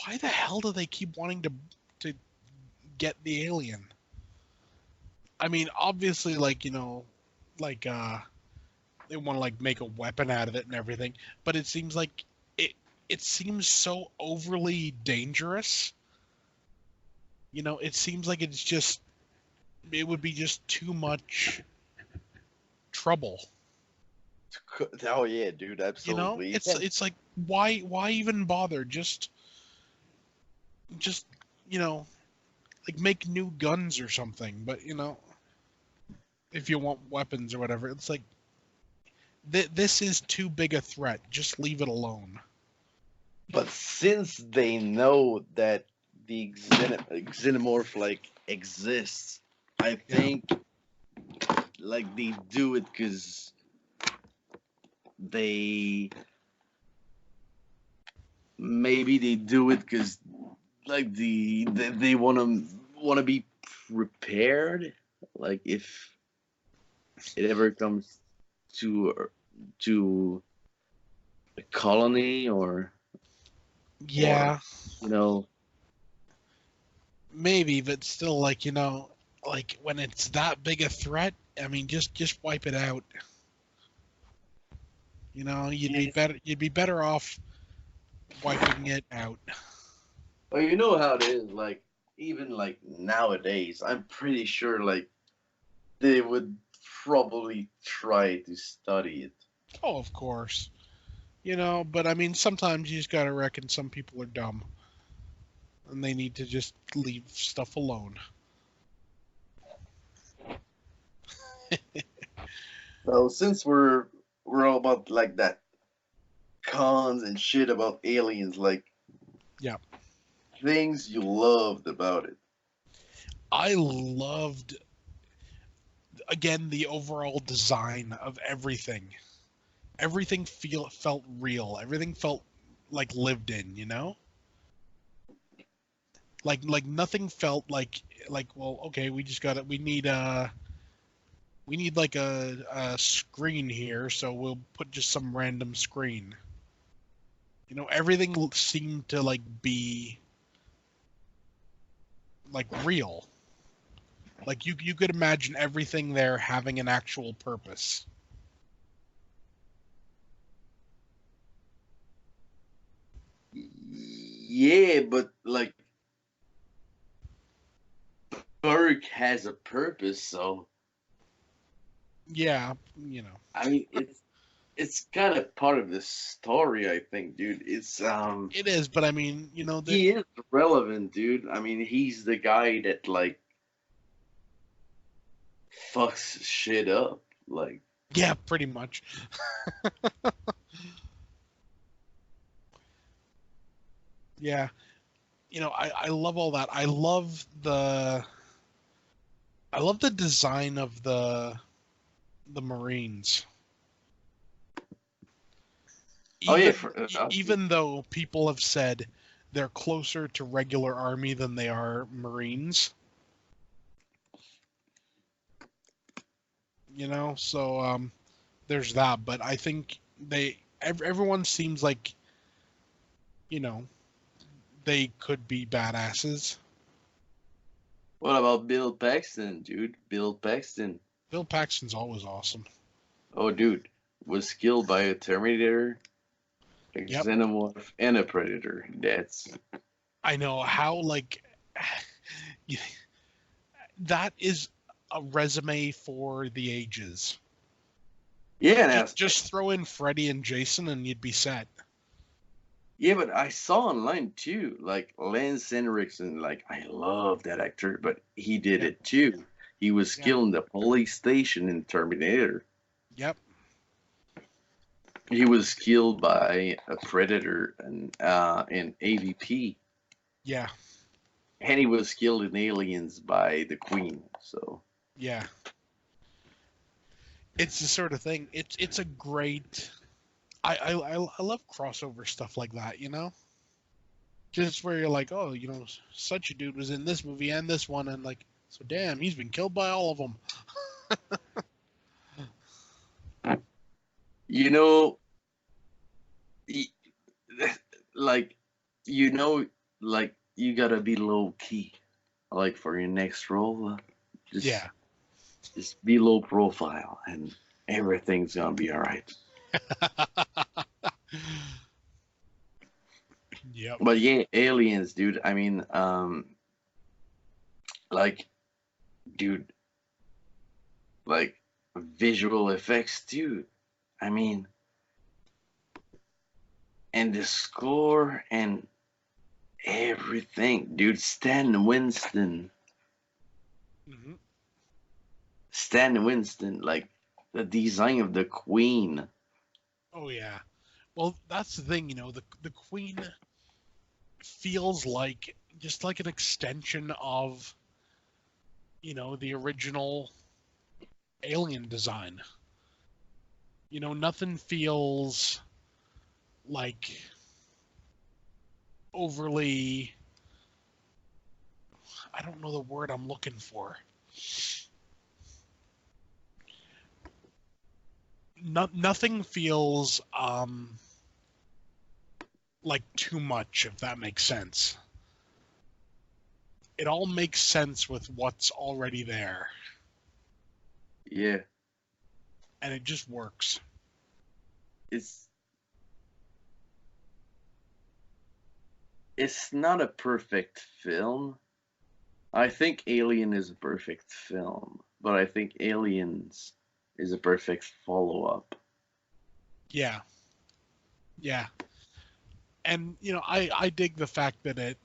S1: why the hell do they keep wanting to get the alien? I mean, obviously, like like they want to like make a weapon out of it and everything, but it seems like it seems so overly dangerous. It seems like it would be just too much trouble.
S2: Oh yeah, dude, absolutely.
S1: It's like why even bother? Just you know like make new guns or something. But if you want weapons or whatever, it's like this is too big a threat. Just leave it alone.
S2: But since they know that the xenomorph like exists, I
S1: Yeah,
S2: think like they do it because they maybe they do it because like they want to want to be prepared, like if it ever comes to a colony or
S1: Yeah,
S2: you know.
S1: maybe, but still, like, like when it's that big a threat, I mean, just wipe it out.
S2: Yeah.
S1: You'd be better off wiping it out.
S2: Well, you know how it is. Like even like nowadays, I'm pretty sure like they would probably try to study it.
S1: Oh, of course. But I mean, sometimes you just gotta reckon some people are dumb and they need to just leave stuff alone.
S2: So since we're all about like that cons and shit about aliens, like
S1: Yeah.
S2: things you loved about it.
S1: I loved, again, the overall design of everything. Everything felt real. Everything felt like lived in. Like nothing felt like, well, okay, we need like a screen here, so we'll put just some random screen. Everything seemed to like be like real. Like you could imagine everything there having an actual purpose.
S2: Yeah, but like Berg has a purpose, so
S1: Yeah,
S2: I mean it's kind of part of the story, I think, dude. It's
S1: it is, but I mean, that,
S2: he is relevant, dude. I mean, he's the guy that like fucks shit up. Like,
S1: yeah, pretty much. Yeah, I love all that. I love the design of the Marines.
S2: oh yeah,
S1: Even though people have said they're closer to regular army than they are Marines, so there's that. But I think everyone seems like you know they could be badasses.
S2: what about Bill Paxton, dude? Bill Paxton.
S1: Bill Paxton's always awesome.
S2: Oh, dude, was killed by a Terminator, a
S1: Yep,
S2: Xenomorph, and a Predator. That's
S1: I know how like that is a resume for the ages.
S2: yeah,
S1: Just throw in Freddy and Jason and you'd be set.
S2: yeah, but I saw online too, like Lance Henriksen. Like I love that actor, but he did
S1: Yep,
S2: it too. He was
S1: yep,
S2: killed in the police station in Terminator.
S1: yep,
S2: He was killed by a Predator and in AVP,
S1: yeah,
S2: and he was killed in Aliens by the Queen. So
S1: yeah. It's the sort of thing. It's a great. I love crossover stuff like that. Just where you're like, oh, such a dude was in this movie and this one, and like, so damn, he's been killed by all of them.
S2: you know, y- like you know, like you gotta be low key, like for your next role. Just
S1: Yeah.
S2: just be low profile, and everything's gonna be all right.
S1: Yep.
S2: But yeah, aliens, dude. I mean, like, dude, like visual effects, dude. I mean, and the score and everything, dude.
S1: Hmm.
S2: Stan Winston, like the design of the Queen.
S1: Oh yeah. Well, that's the thing. The Queen feels like just like an extension of the original Alien design. Nothing feels like overly I don't know the word I'm looking for. Nothing feels like too much, if that makes sense. It all makes sense with what's already there,
S2: Yeah,
S1: and it just works.
S2: it's it's not a perfect film. I think Alien is a perfect film, but I think Aliens is a perfect follow-up.
S1: Yeah, yeah. And I dig the fact that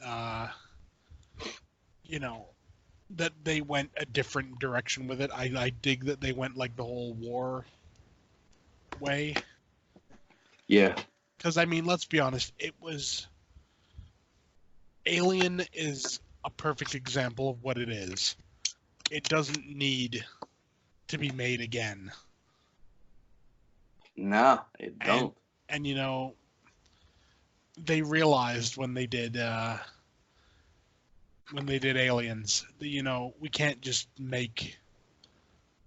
S1: you know, that they went a different direction with it. I dig that they went like the whole war way.
S2: Yeah,
S1: Because I mean, let's be honest, it was Alien is a perfect example of what it is. It doesn't need to be made again.
S2: nah, it
S1: And
S2: don't.
S1: and they realized when they did Aliens, that, we can't just make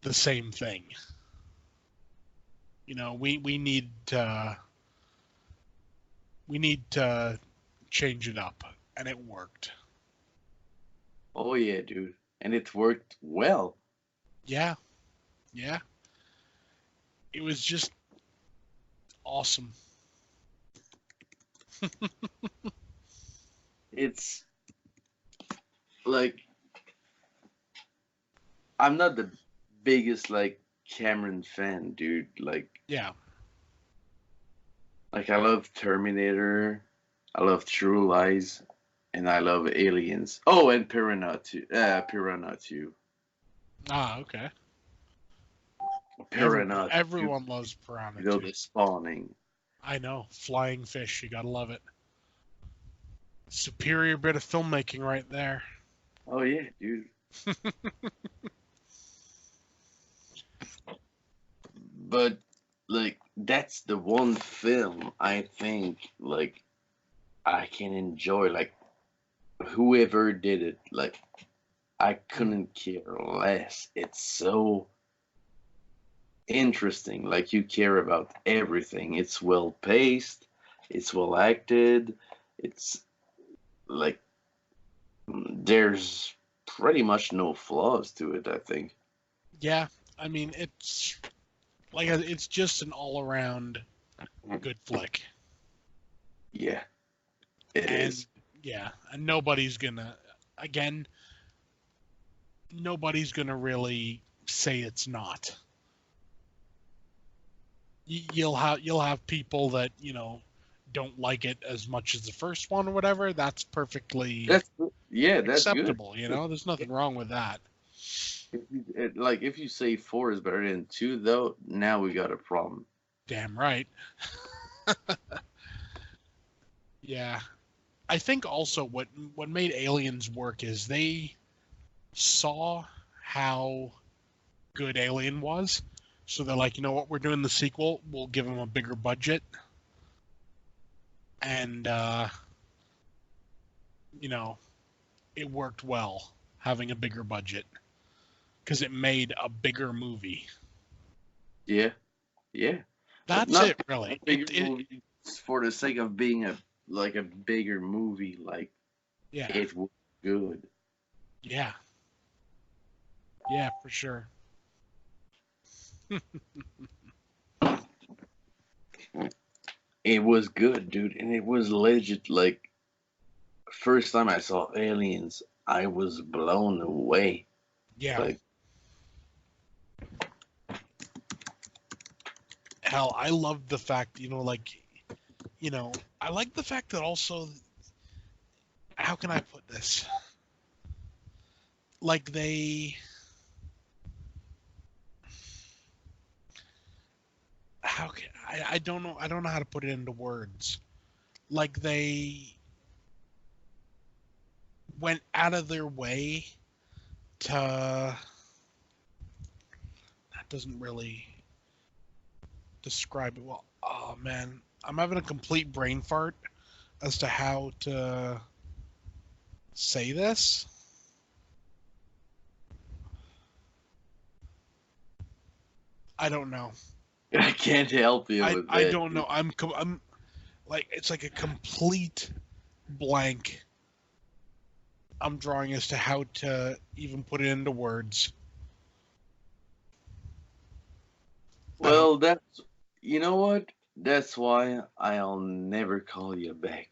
S1: the same thing. We need to change it up, and it worked.
S2: Oh yeah, dude, and it worked well.
S1: Yeah, yeah. It was just awesome.
S2: It's like I'm not the biggest like Cameron fan, dude.
S1: Yeah.
S2: Like I love Terminator, I love True Lies, and I love Aliens. Oh, and Piranha 2. Piranha 2.
S1: Ah, okay. Everyone
S2: Piranha 2.
S1: everyone loves Piranha
S2: You know,
S1: too.
S2: the spawning.
S1: I know. Flying fish, you gotta love it. Superior bit of filmmaking right there.
S2: Oh yeah, dude. But like that's the one film I think like I can enjoy. Like whoever did it, like I
S1: Mm.
S2: couldn't care less. It's so interesting. Like you care about everything. It's well paced. It's well acted. It's like there's pretty much no flaws to it. I think.
S1: Yeah, I mean it's just an all-around good flick.
S2: Yeah, it
S1: And
S2: is.
S1: yeah, and again, nobody's gonna really say it's not. You'll have people that don't like it as much as the first one or whatever. That's perfectly
S2: That's yeah, that's good.
S1: acceptable. There's nothing wrong with that.
S2: If you say 4 is better than 2, though, now we got a problem.
S1: Damn right. Yeah, I think also what made Aliens work is they saw how good Alien was, so they're like, you know what, we're doing the sequel. We'll give them a bigger budget, and you know, it worked well having a bigger budget because it made a bigger movie.
S2: Yeah, yeah, but
S1: That's
S2: not
S1: it,
S2: a
S1: really.
S2: bigger movie for the sake of being a bigger movie. Like
S1: Yeah,
S2: it was good.
S1: yeah, yeah, for sure.
S2: It was good, dude, and it was legit. Like first time I saw Aliens, I was blown away.
S1: Yeah,
S2: Like
S1: hell, I love the fact, I like the fact that also, how can I put this? Like how can I don't know how to put it into words. Like they went out of their way to, that doesn't really describe it well. Oh man, I'm having a complete brain fart as to how to say this. I don't know.
S2: I can't help you with
S1: I
S2: that.
S1: don't know. I'm like it's like a complete blank. I'm drawing as to how to even put it into words. I don't.
S2: Well, you know what? That's why I'll never call you back.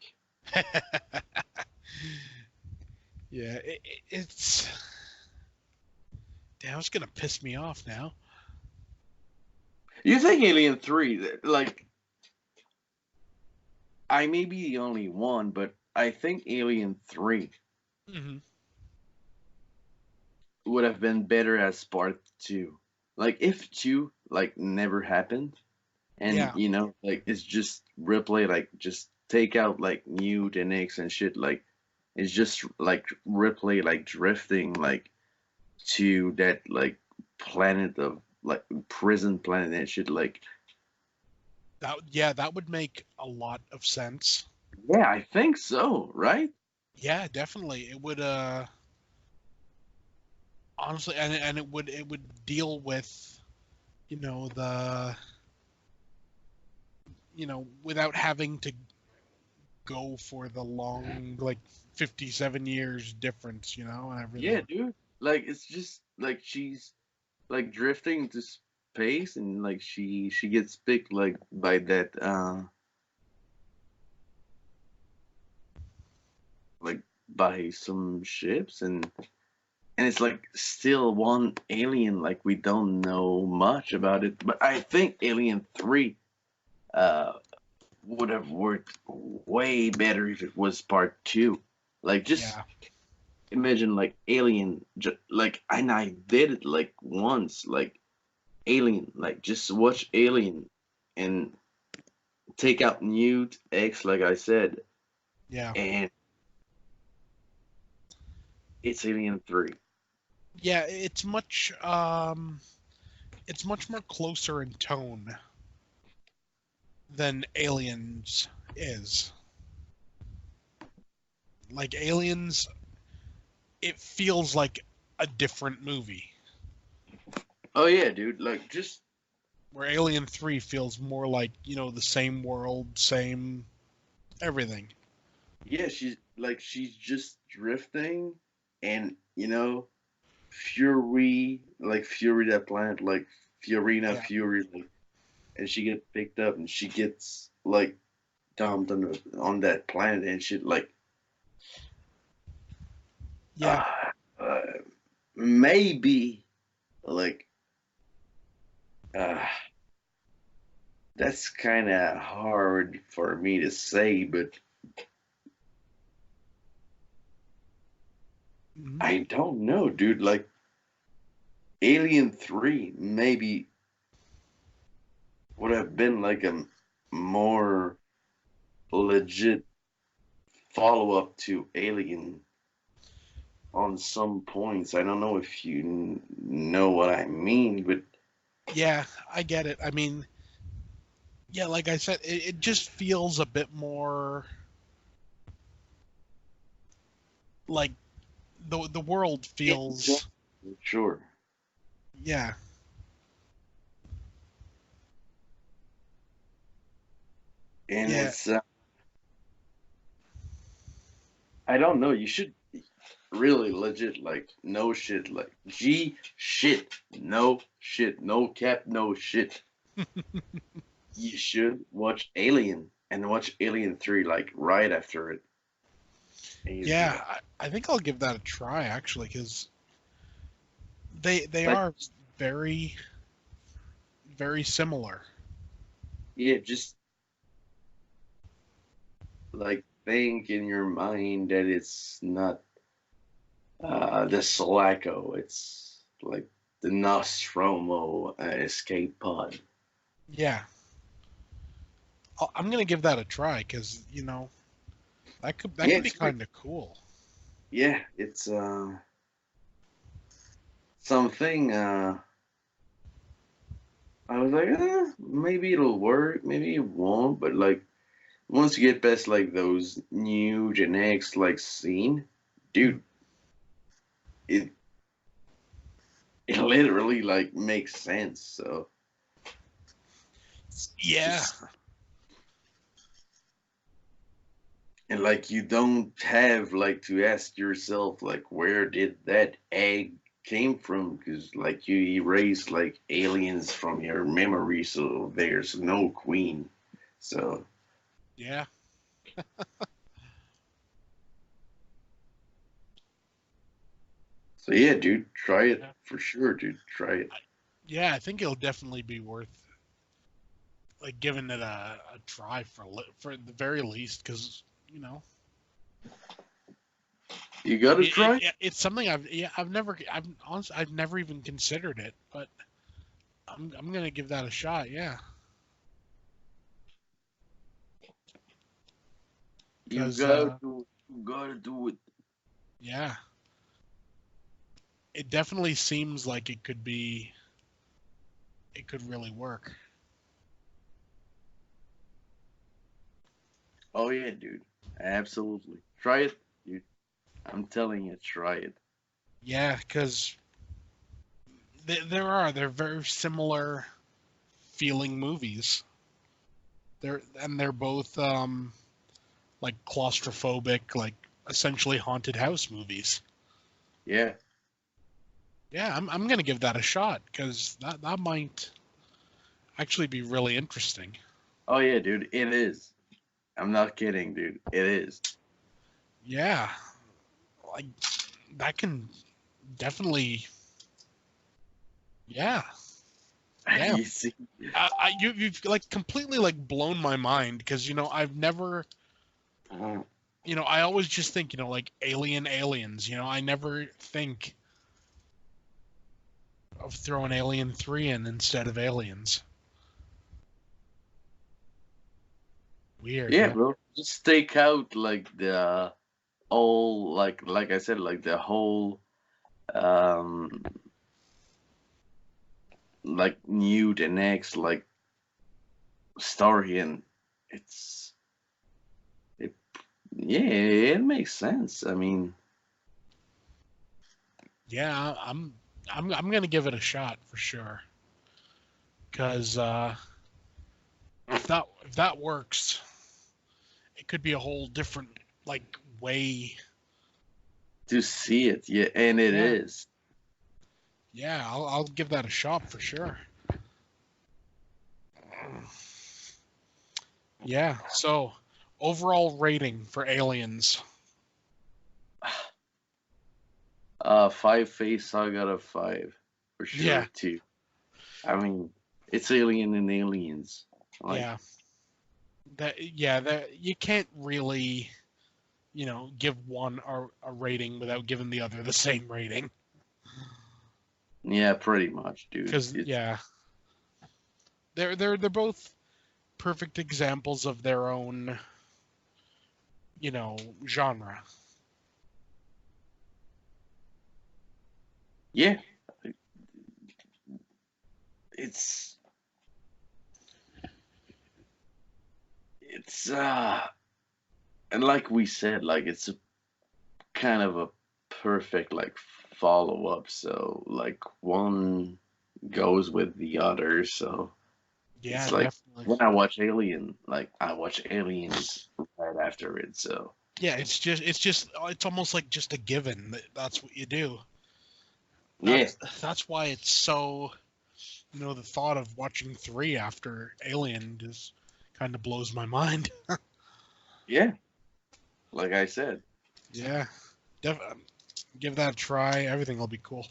S1: Yeah, it's. Damn, it's gonna piss me off now.
S2: You think Alien 3, like, I may be the only one, but I think Alien 3
S1: Hmm.
S2: would have been better as part 2. Like, if 2, like, never happened, and,
S1: Yeah,
S2: like, it's just Ripley, like, just take out, like, Newt and X and shit, like, it's just, like, Ripley, like, drifting, like, to that, like, planet of, like, prison planet and shit, like,
S1: that would make a lot of sense.
S2: yeah, I think so, right?
S1: Yeah, definitely. It would honestly, and it would deal with the without having to go for the long, like, 57 years difference, and
S2: Yeah,
S1: everything.
S2: dude. Like it's just like she's like drifting into space and like she gets picked like by that like by some ships and it's like still one alien like we don't know much about it. But I think Alien 3 uh would have worked way better if it was part 2. Like just
S1: Yeah,
S2: imagine like Alien like and I did it like once like Alien, like just watch Alien and take out Newt X, like I said,
S1: yeah,
S2: and it's Alien 3.
S1: yeah. It's much more closer in tone than Aliens is. Like Aliens, it feels like a different movie.
S2: Oh yeah, dude, like just
S1: Where Alien 3 feels more like, the same world, same everything.
S2: yeah, she's just drifting, and Fury, like Fury that planet, like Fiorina
S1: Yeah.
S2: Fury, like, and she gets picked up and she gets like dumped on that planet and shit, like
S1: Yeah.
S2: uh, uh maybe like uh that's kind of hard for me to say, but
S1: Mhm.
S2: I don't know, dude. Like Alien 3 maybe would have been like a more legit follow up to Alien on some points. I don't know if you know what I mean, but
S1: Yeah, I get it. I mean, yeah, like I said, it just feels a bit more like the world
S2: in general,
S1: feels.
S2: sure.
S1: Yeah.
S2: And
S1: Yeah.
S2: it's I don't know. You should really legit like no shit like G shit no cap no shit. You should watch Alien and watch Alien 3 like right after it. Easy.
S1: Yeah, I think I'll give that a try actually, because they
S2: Like
S1: are very, very similar.
S2: yeah, just like think in your mind that it's not the Sulaco, it's like the Nostromo escape pod.
S1: Yeah, I'm gonna give that a try because that
S2: Yeah,
S1: could be
S2: it's pretty,
S1: kind of cool.
S2: yeah, it's something I was like, maybe it'll work, maybe it won't, but like once you get past like those new Gen X like scene,
S1: Mhm.
S2: dude, it it literally like makes sense. So
S1: Yeah.
S2: Just and like you don't have like to ask yourself like where did that egg came from because like you erase like aliens from your memory, so there's no queen. So
S1: Yeah.
S2: so yeah, dude, try it
S1: Yeah.
S2: for sure, dude. Try it.
S1: Yeah, I think it'll definitely be worth like giving it a try for the very least, because you know,
S2: You
S1: I
S2: gotta
S1: mean,
S2: try.
S1: it's something I've honestly I've never even considered it, but I'm gonna give that a shot. Yeah,
S2: You
S1: because
S2: gotta do. You gotta do it.
S1: yeah, it definitely seems like it could really work.
S2: Oh yeah, dude. Absolutely. Try it, dude. I'm telling you, try it.
S1: Yeah, because they're very similar feeling movies. They're both like claustrophobic, like essentially haunted house movies.
S2: Yeah.
S1: Yeah, I'm gonna give that a shot because that might actually be really interesting.
S2: Oh yeah, dude. It is. I'm not kidding, dude. It is.
S1: Yeah, like that can definitely. Yeah, damn.
S2: You see?
S1: You've like completely like blown my mind because I've never I always just think like aliens. I never think of throwing Alien 3 in instead of Aliens. Weird,
S2: Yeah,
S1: yeah.
S2: bro. Just take out like the all like I said, like the whole um like Newt and X like story, and it's it yeah, it makes sense. I mean,
S1: Yeah, I'm gonna give it a shot for sure. Because if that works, it could be a whole different like way.
S2: to see it, yeah, and it
S1: Yeah,
S2: is.
S1: yeah, I'll give that a shot for sure. Yeah. So overall rating for Aliens.
S2: Five face saga of five for
S1: Yeah,
S2: sure too. I mean, it's Alien and Aliens. Like,
S1: yeah. That you can't really give one a rating without giving the other the same rating.
S2: yeah, pretty much, dude.
S1: Because yeah, they're both perfect examples of their own genre.
S2: Yeah, it's it's and like we said, like it's a kind of a perfect like follow up. So like one goes with the other. So
S1: Yeah,
S2: it's like
S1: definitely.
S2: when I watch Alien, like I watch Aliens right after it. So
S1: Yeah, it's almost like just a given that that's what you do.
S2: yeah,
S1: That's why it's so the thought of watching 3 after Alien just kind of blows my mind.
S2: yeah, like I said.
S1: Yeah, give that a try. Everything will be cool.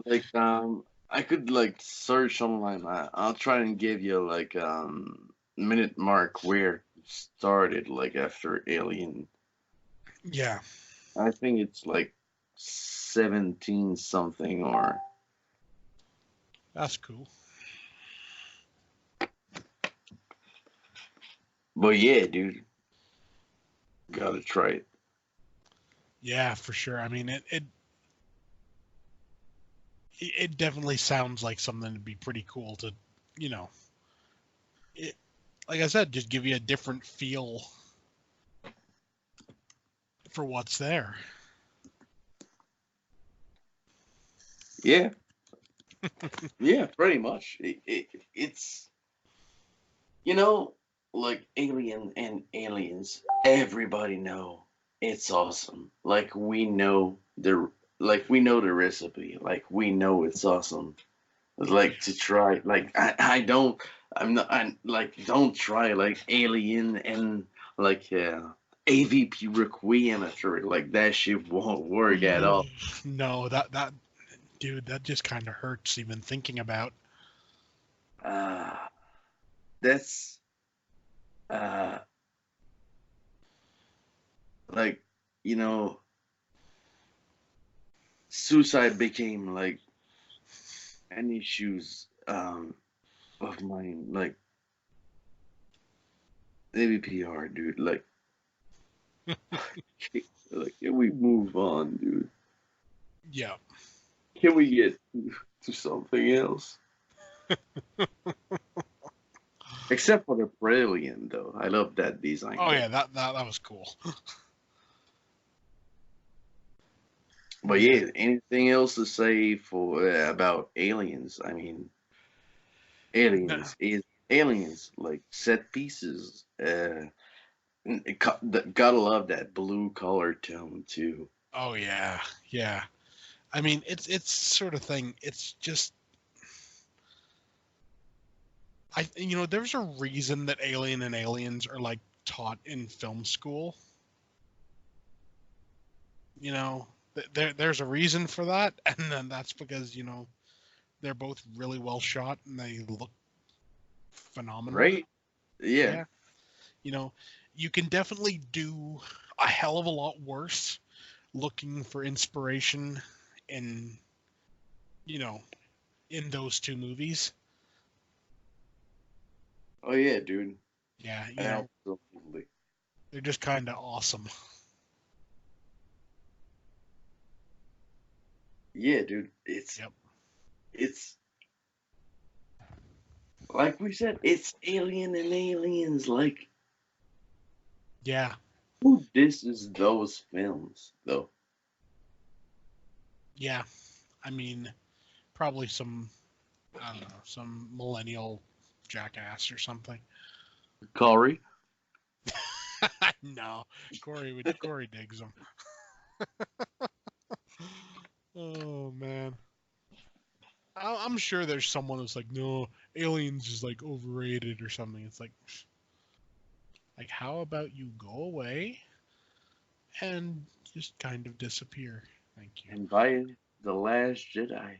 S2: Like I could like search online. I'll try and give you like minute mark where it started like after Alien.
S1: Yeah,
S2: I think it's like 17 something or
S1: that's cool.
S2: but yeah, dude, gotta try it.
S1: Yeah, for sure. I mean, it definitely sounds like something to be pretty cool to, you know, it, like I said, just give you a different feel for what's there.
S2: Yeah, yeah, pretty much. It's You know, like Alien and Aliens, everybody know it's awesome. We know the recipe. Like we know it's awesome. Like to try. Like I don't. I'm not. I'm like don't try like Alien and like AVP Requiem after it. Like that shit won't work at all.
S1: No, that dude, that just kind of hurts even thinking about.
S2: Uh that's uh like you know suicide became like an issues of mine. Like AVPR, dude. Like can we move on, dude?
S1: Yeah.
S2: Can we get to something else? Except for the Brilliant, though. I love that design,
S1: Oh
S2: though.
S1: yeah, that was cool.
S2: But
S1: Yeah.
S2: yeah, anything else to say for about aliens? I mean,
S1: No.
S2: aliens like set pieces. Gotta love that blue color tone too.
S1: Oh yeah, yeah. I mean, it's sort of thing. It's just there's a reason that Alien and Aliens are like taught in film school. There's a reason for that, and then that's because they're both really well shot and they look phenomenal.
S2: Right? Yeah.
S1: Yeah, you know, you can definitely do a hell of a lot worse looking for inspiration in you know in those two movies.
S2: Oh yeah, dude.
S1: Yeah,
S2: Absolutely.
S1: they're just kind of awesome.
S2: Yeah, dude.
S1: Yep.
S2: It's like we said, it's Alien and Aliens. Like
S1: Yeah,
S2: who disses those films though?
S1: yeah. I mean, probably some I don't know, some millennial jackass or something.
S2: Corey?
S1: No, Corey digs them. Oh man, I'm sure there's someone who's like, no, Aliens is like overrated or something. It's like how about you go away and just kind of disappear? Thank you.
S2: And by The Last Jedi.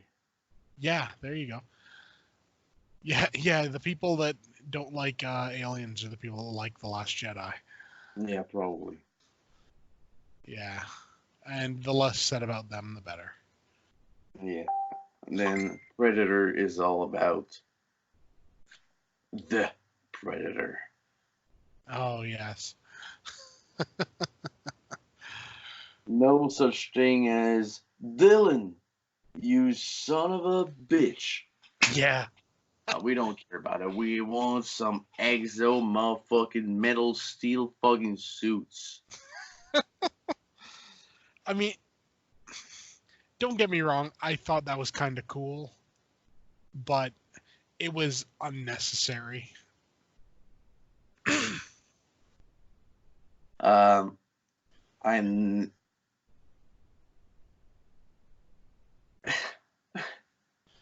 S1: Yeah, there you go. Yeah, yeah. The people that don't like Aliens are the people that like The Last Jedi.
S2: Yeah, probably.
S1: Yeah, and the less said about them, the better.
S2: Yeah. And then Predator is all about the Predator.
S1: Oh yes.
S2: No such thing as Dylan, you son of a bitch.
S1: Yeah.
S2: We don't care about it. We want some exo motherfucking metal steel fucking suits.
S1: I mean, don't get me wrong. I thought that was kind of cool, but it was unnecessary.
S2: Um, I'm.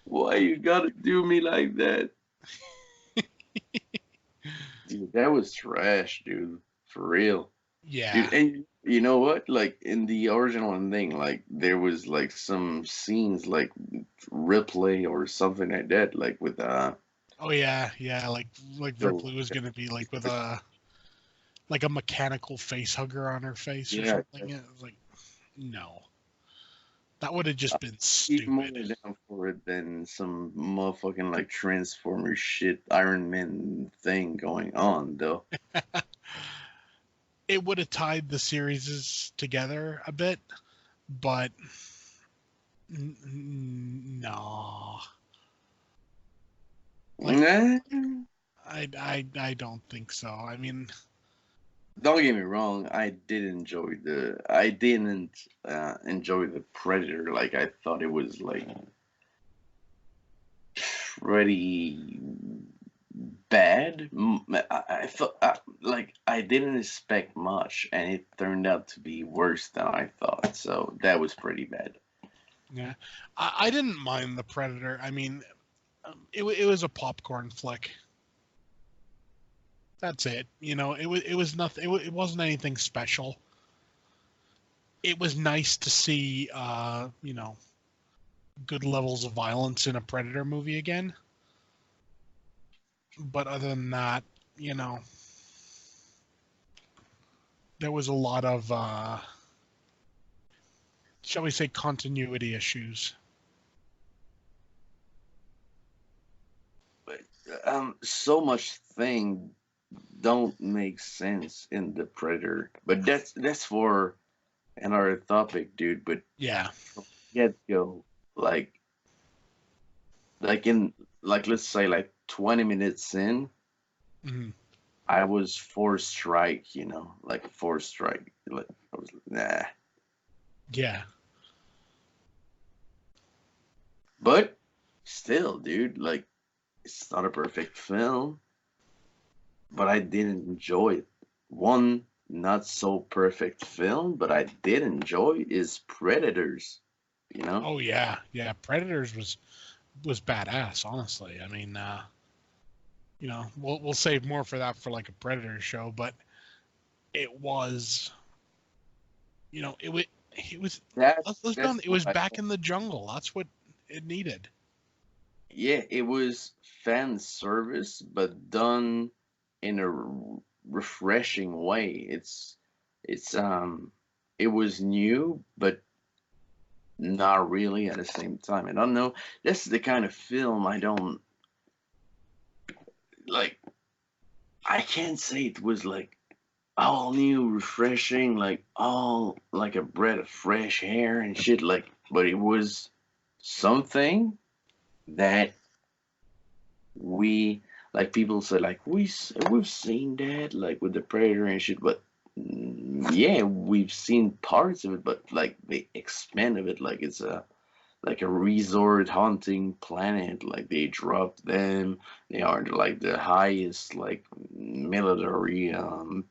S2: Why you gotta do me like that? Dude, that was trash, dude. For real.
S1: Yeah.
S2: Dude, and you know what? Like in the original thing, like there was like some scenes like Ripley or something like that, like with
S1: Oh yeah, yeah. Like
S2: the
S1: Ripley was gonna be like with a mechanical face hugger on her face or
S2: yeah,
S1: something. It was like, no, that would have
S2: I
S1: just been
S2: keep more
S1: stupid.
S2: down for it than some motherfucking like Transformer shit Iron Man thing going on though.
S1: It would have tied the series together a bit, but no. Like
S2: Nah,
S1: I don't think so. I mean,
S2: don't get me wrong, I didn't enjoy the Predator. Like I thought it was like pretty bad. I thought like I didn't expect much, and it turned out to be worse than I thought. So that was pretty bad.
S1: Yeah, I didn't mind the Predator. I mean, it was a popcorn flick. That's it. It was nothing. It wasn't anything special. It was nice to see, good levels of violence in a Predator movie again. But other than that, you know, there was a lot of, shall we say, continuity issues.
S2: But so much thing don't make sense in the Predator. But that's for another topic, dude. But
S1: Yeah.
S2: get go like in like let's say like 20 minutes in,
S1: Hmm.
S2: I was forced strike, like forced strike. Like I was nah.
S1: Yeah.
S2: But still, dude, like it's not a perfect film, but I did enjoy it. One not so perfect film, but I did enjoy is Predators, you know?
S1: Oh yeah. Yeah. Predators was badass. Honestly, I mean, we'll save more for that for like a Predator show, but it was, it was. Let's be
S2: That's
S1: honest, it
S2: what
S1: was
S2: I
S1: back in the jungle. That's what it needed.
S2: yeah, it was fan service, but done in a refreshing way. It's it was new, but not really at the same time. I don't know. That's the kind of film I don't like. I can't say it was like all new, refreshing, like all like a breath of fresh air and shit. Like, but it was something that we like people say like we've seen that like with the Predator and shit, but yeah, we've seen parts of it, but like the extent of it, like it's a resort hunting planet. Like they dropped them. They are like the highest like military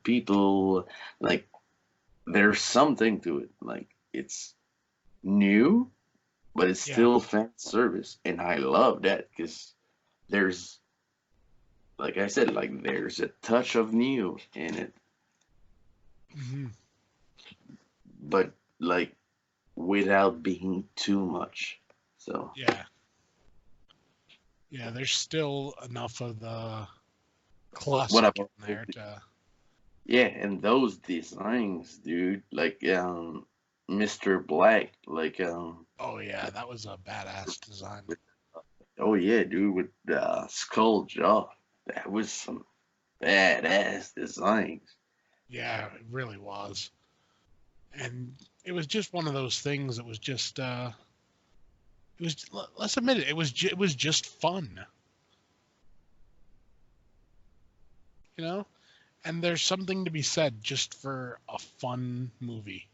S2: people. Like there's something to it. Like it's new, but it's
S1: Yeah.
S2: still fan service, and I love that because there's like I said, like there's a touch of new in it,
S1: Hmm.
S2: but like without being too much. So
S1: Yeah. Yeah. There's still enough of the
S2: what
S1: classic
S2: about
S1: in there to.
S2: yeah, and those designs, dude, like Mr. Black, like
S1: Oh yeah, that was a badass design.
S2: with, oh yeah, dude, with skull jaw. That was some badass designs.
S1: Yeah, it really was. And it was just one of those things that was just it was, let's admit it, it was just fun, you know? And there's something to be said just for a fun movie.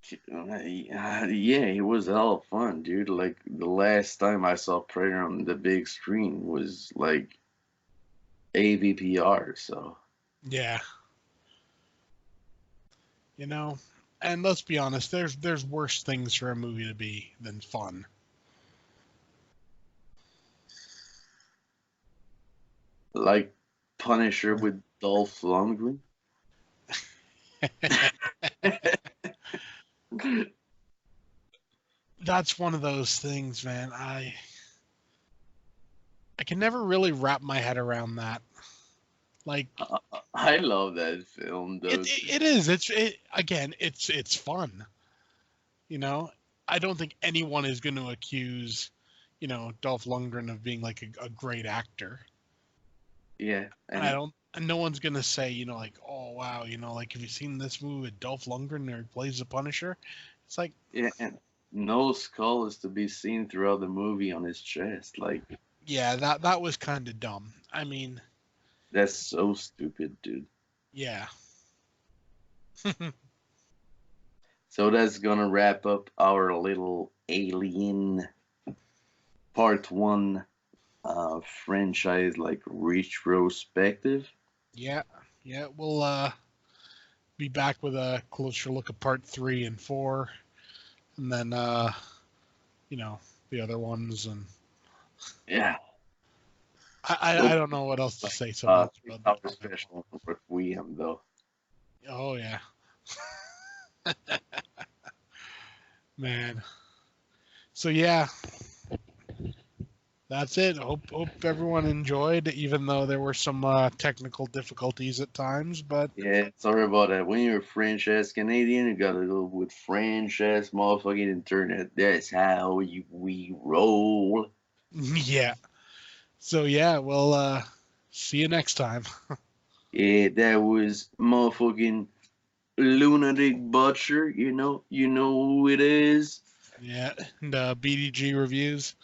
S2: Yeah, it was a hell of fun, dude. Like the last time I saw Predator on the big screen was like AVPR, so
S1: Yeah, you know? And let's be honest, there's worse things for a movie to be than fun.
S2: like Punisher with Dolph Lundgren.
S1: That's one of those things, man. I can never really wrap my head around that. Like
S2: I love that film
S1: it
S2: though.
S1: it, it is. Again, it's fun. You know, I don't think anyone is going to accuse, Dolph Lundgren of being like a great actor,
S2: Yeah,
S1: and I
S2: and
S1: don't, and no one's going to say, like, oh wow, like, have you seen this movie with Dolph Lundgren where he plays the Punisher? It's like,
S2: yeah, and no skull is to be seen throughout the movie on his chest. Like
S1: yeah, that was kind of dumb. I mean,
S2: that's so stupid, dude.
S1: yeah,
S2: So that's gonna wrap up our little Alien Part 1 franchise like retrospective.
S1: Yeah, yeah. We'll be back with a closer look at part 3 and 4, and then you know, the other ones, and
S2: Yeah.
S1: I don't know what else to say so much about that.
S2: 3 hour special on Requiem though.
S1: Oh yeah, man. So yeah, that's it. Hope everyone enjoyed, even though there were some technical difficulties at times. But
S2: Yeah, sorry about that. When you're a French ass Canadian, you gotta go with French ass motherfucking internet. That's how we roll.
S1: yeah. So yeah, we'll see you next time.
S2: Yeah, that was motherfucking lunatic butcher. You know who it is.
S1: Yeah, and BDG reviews.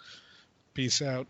S1: Peace out.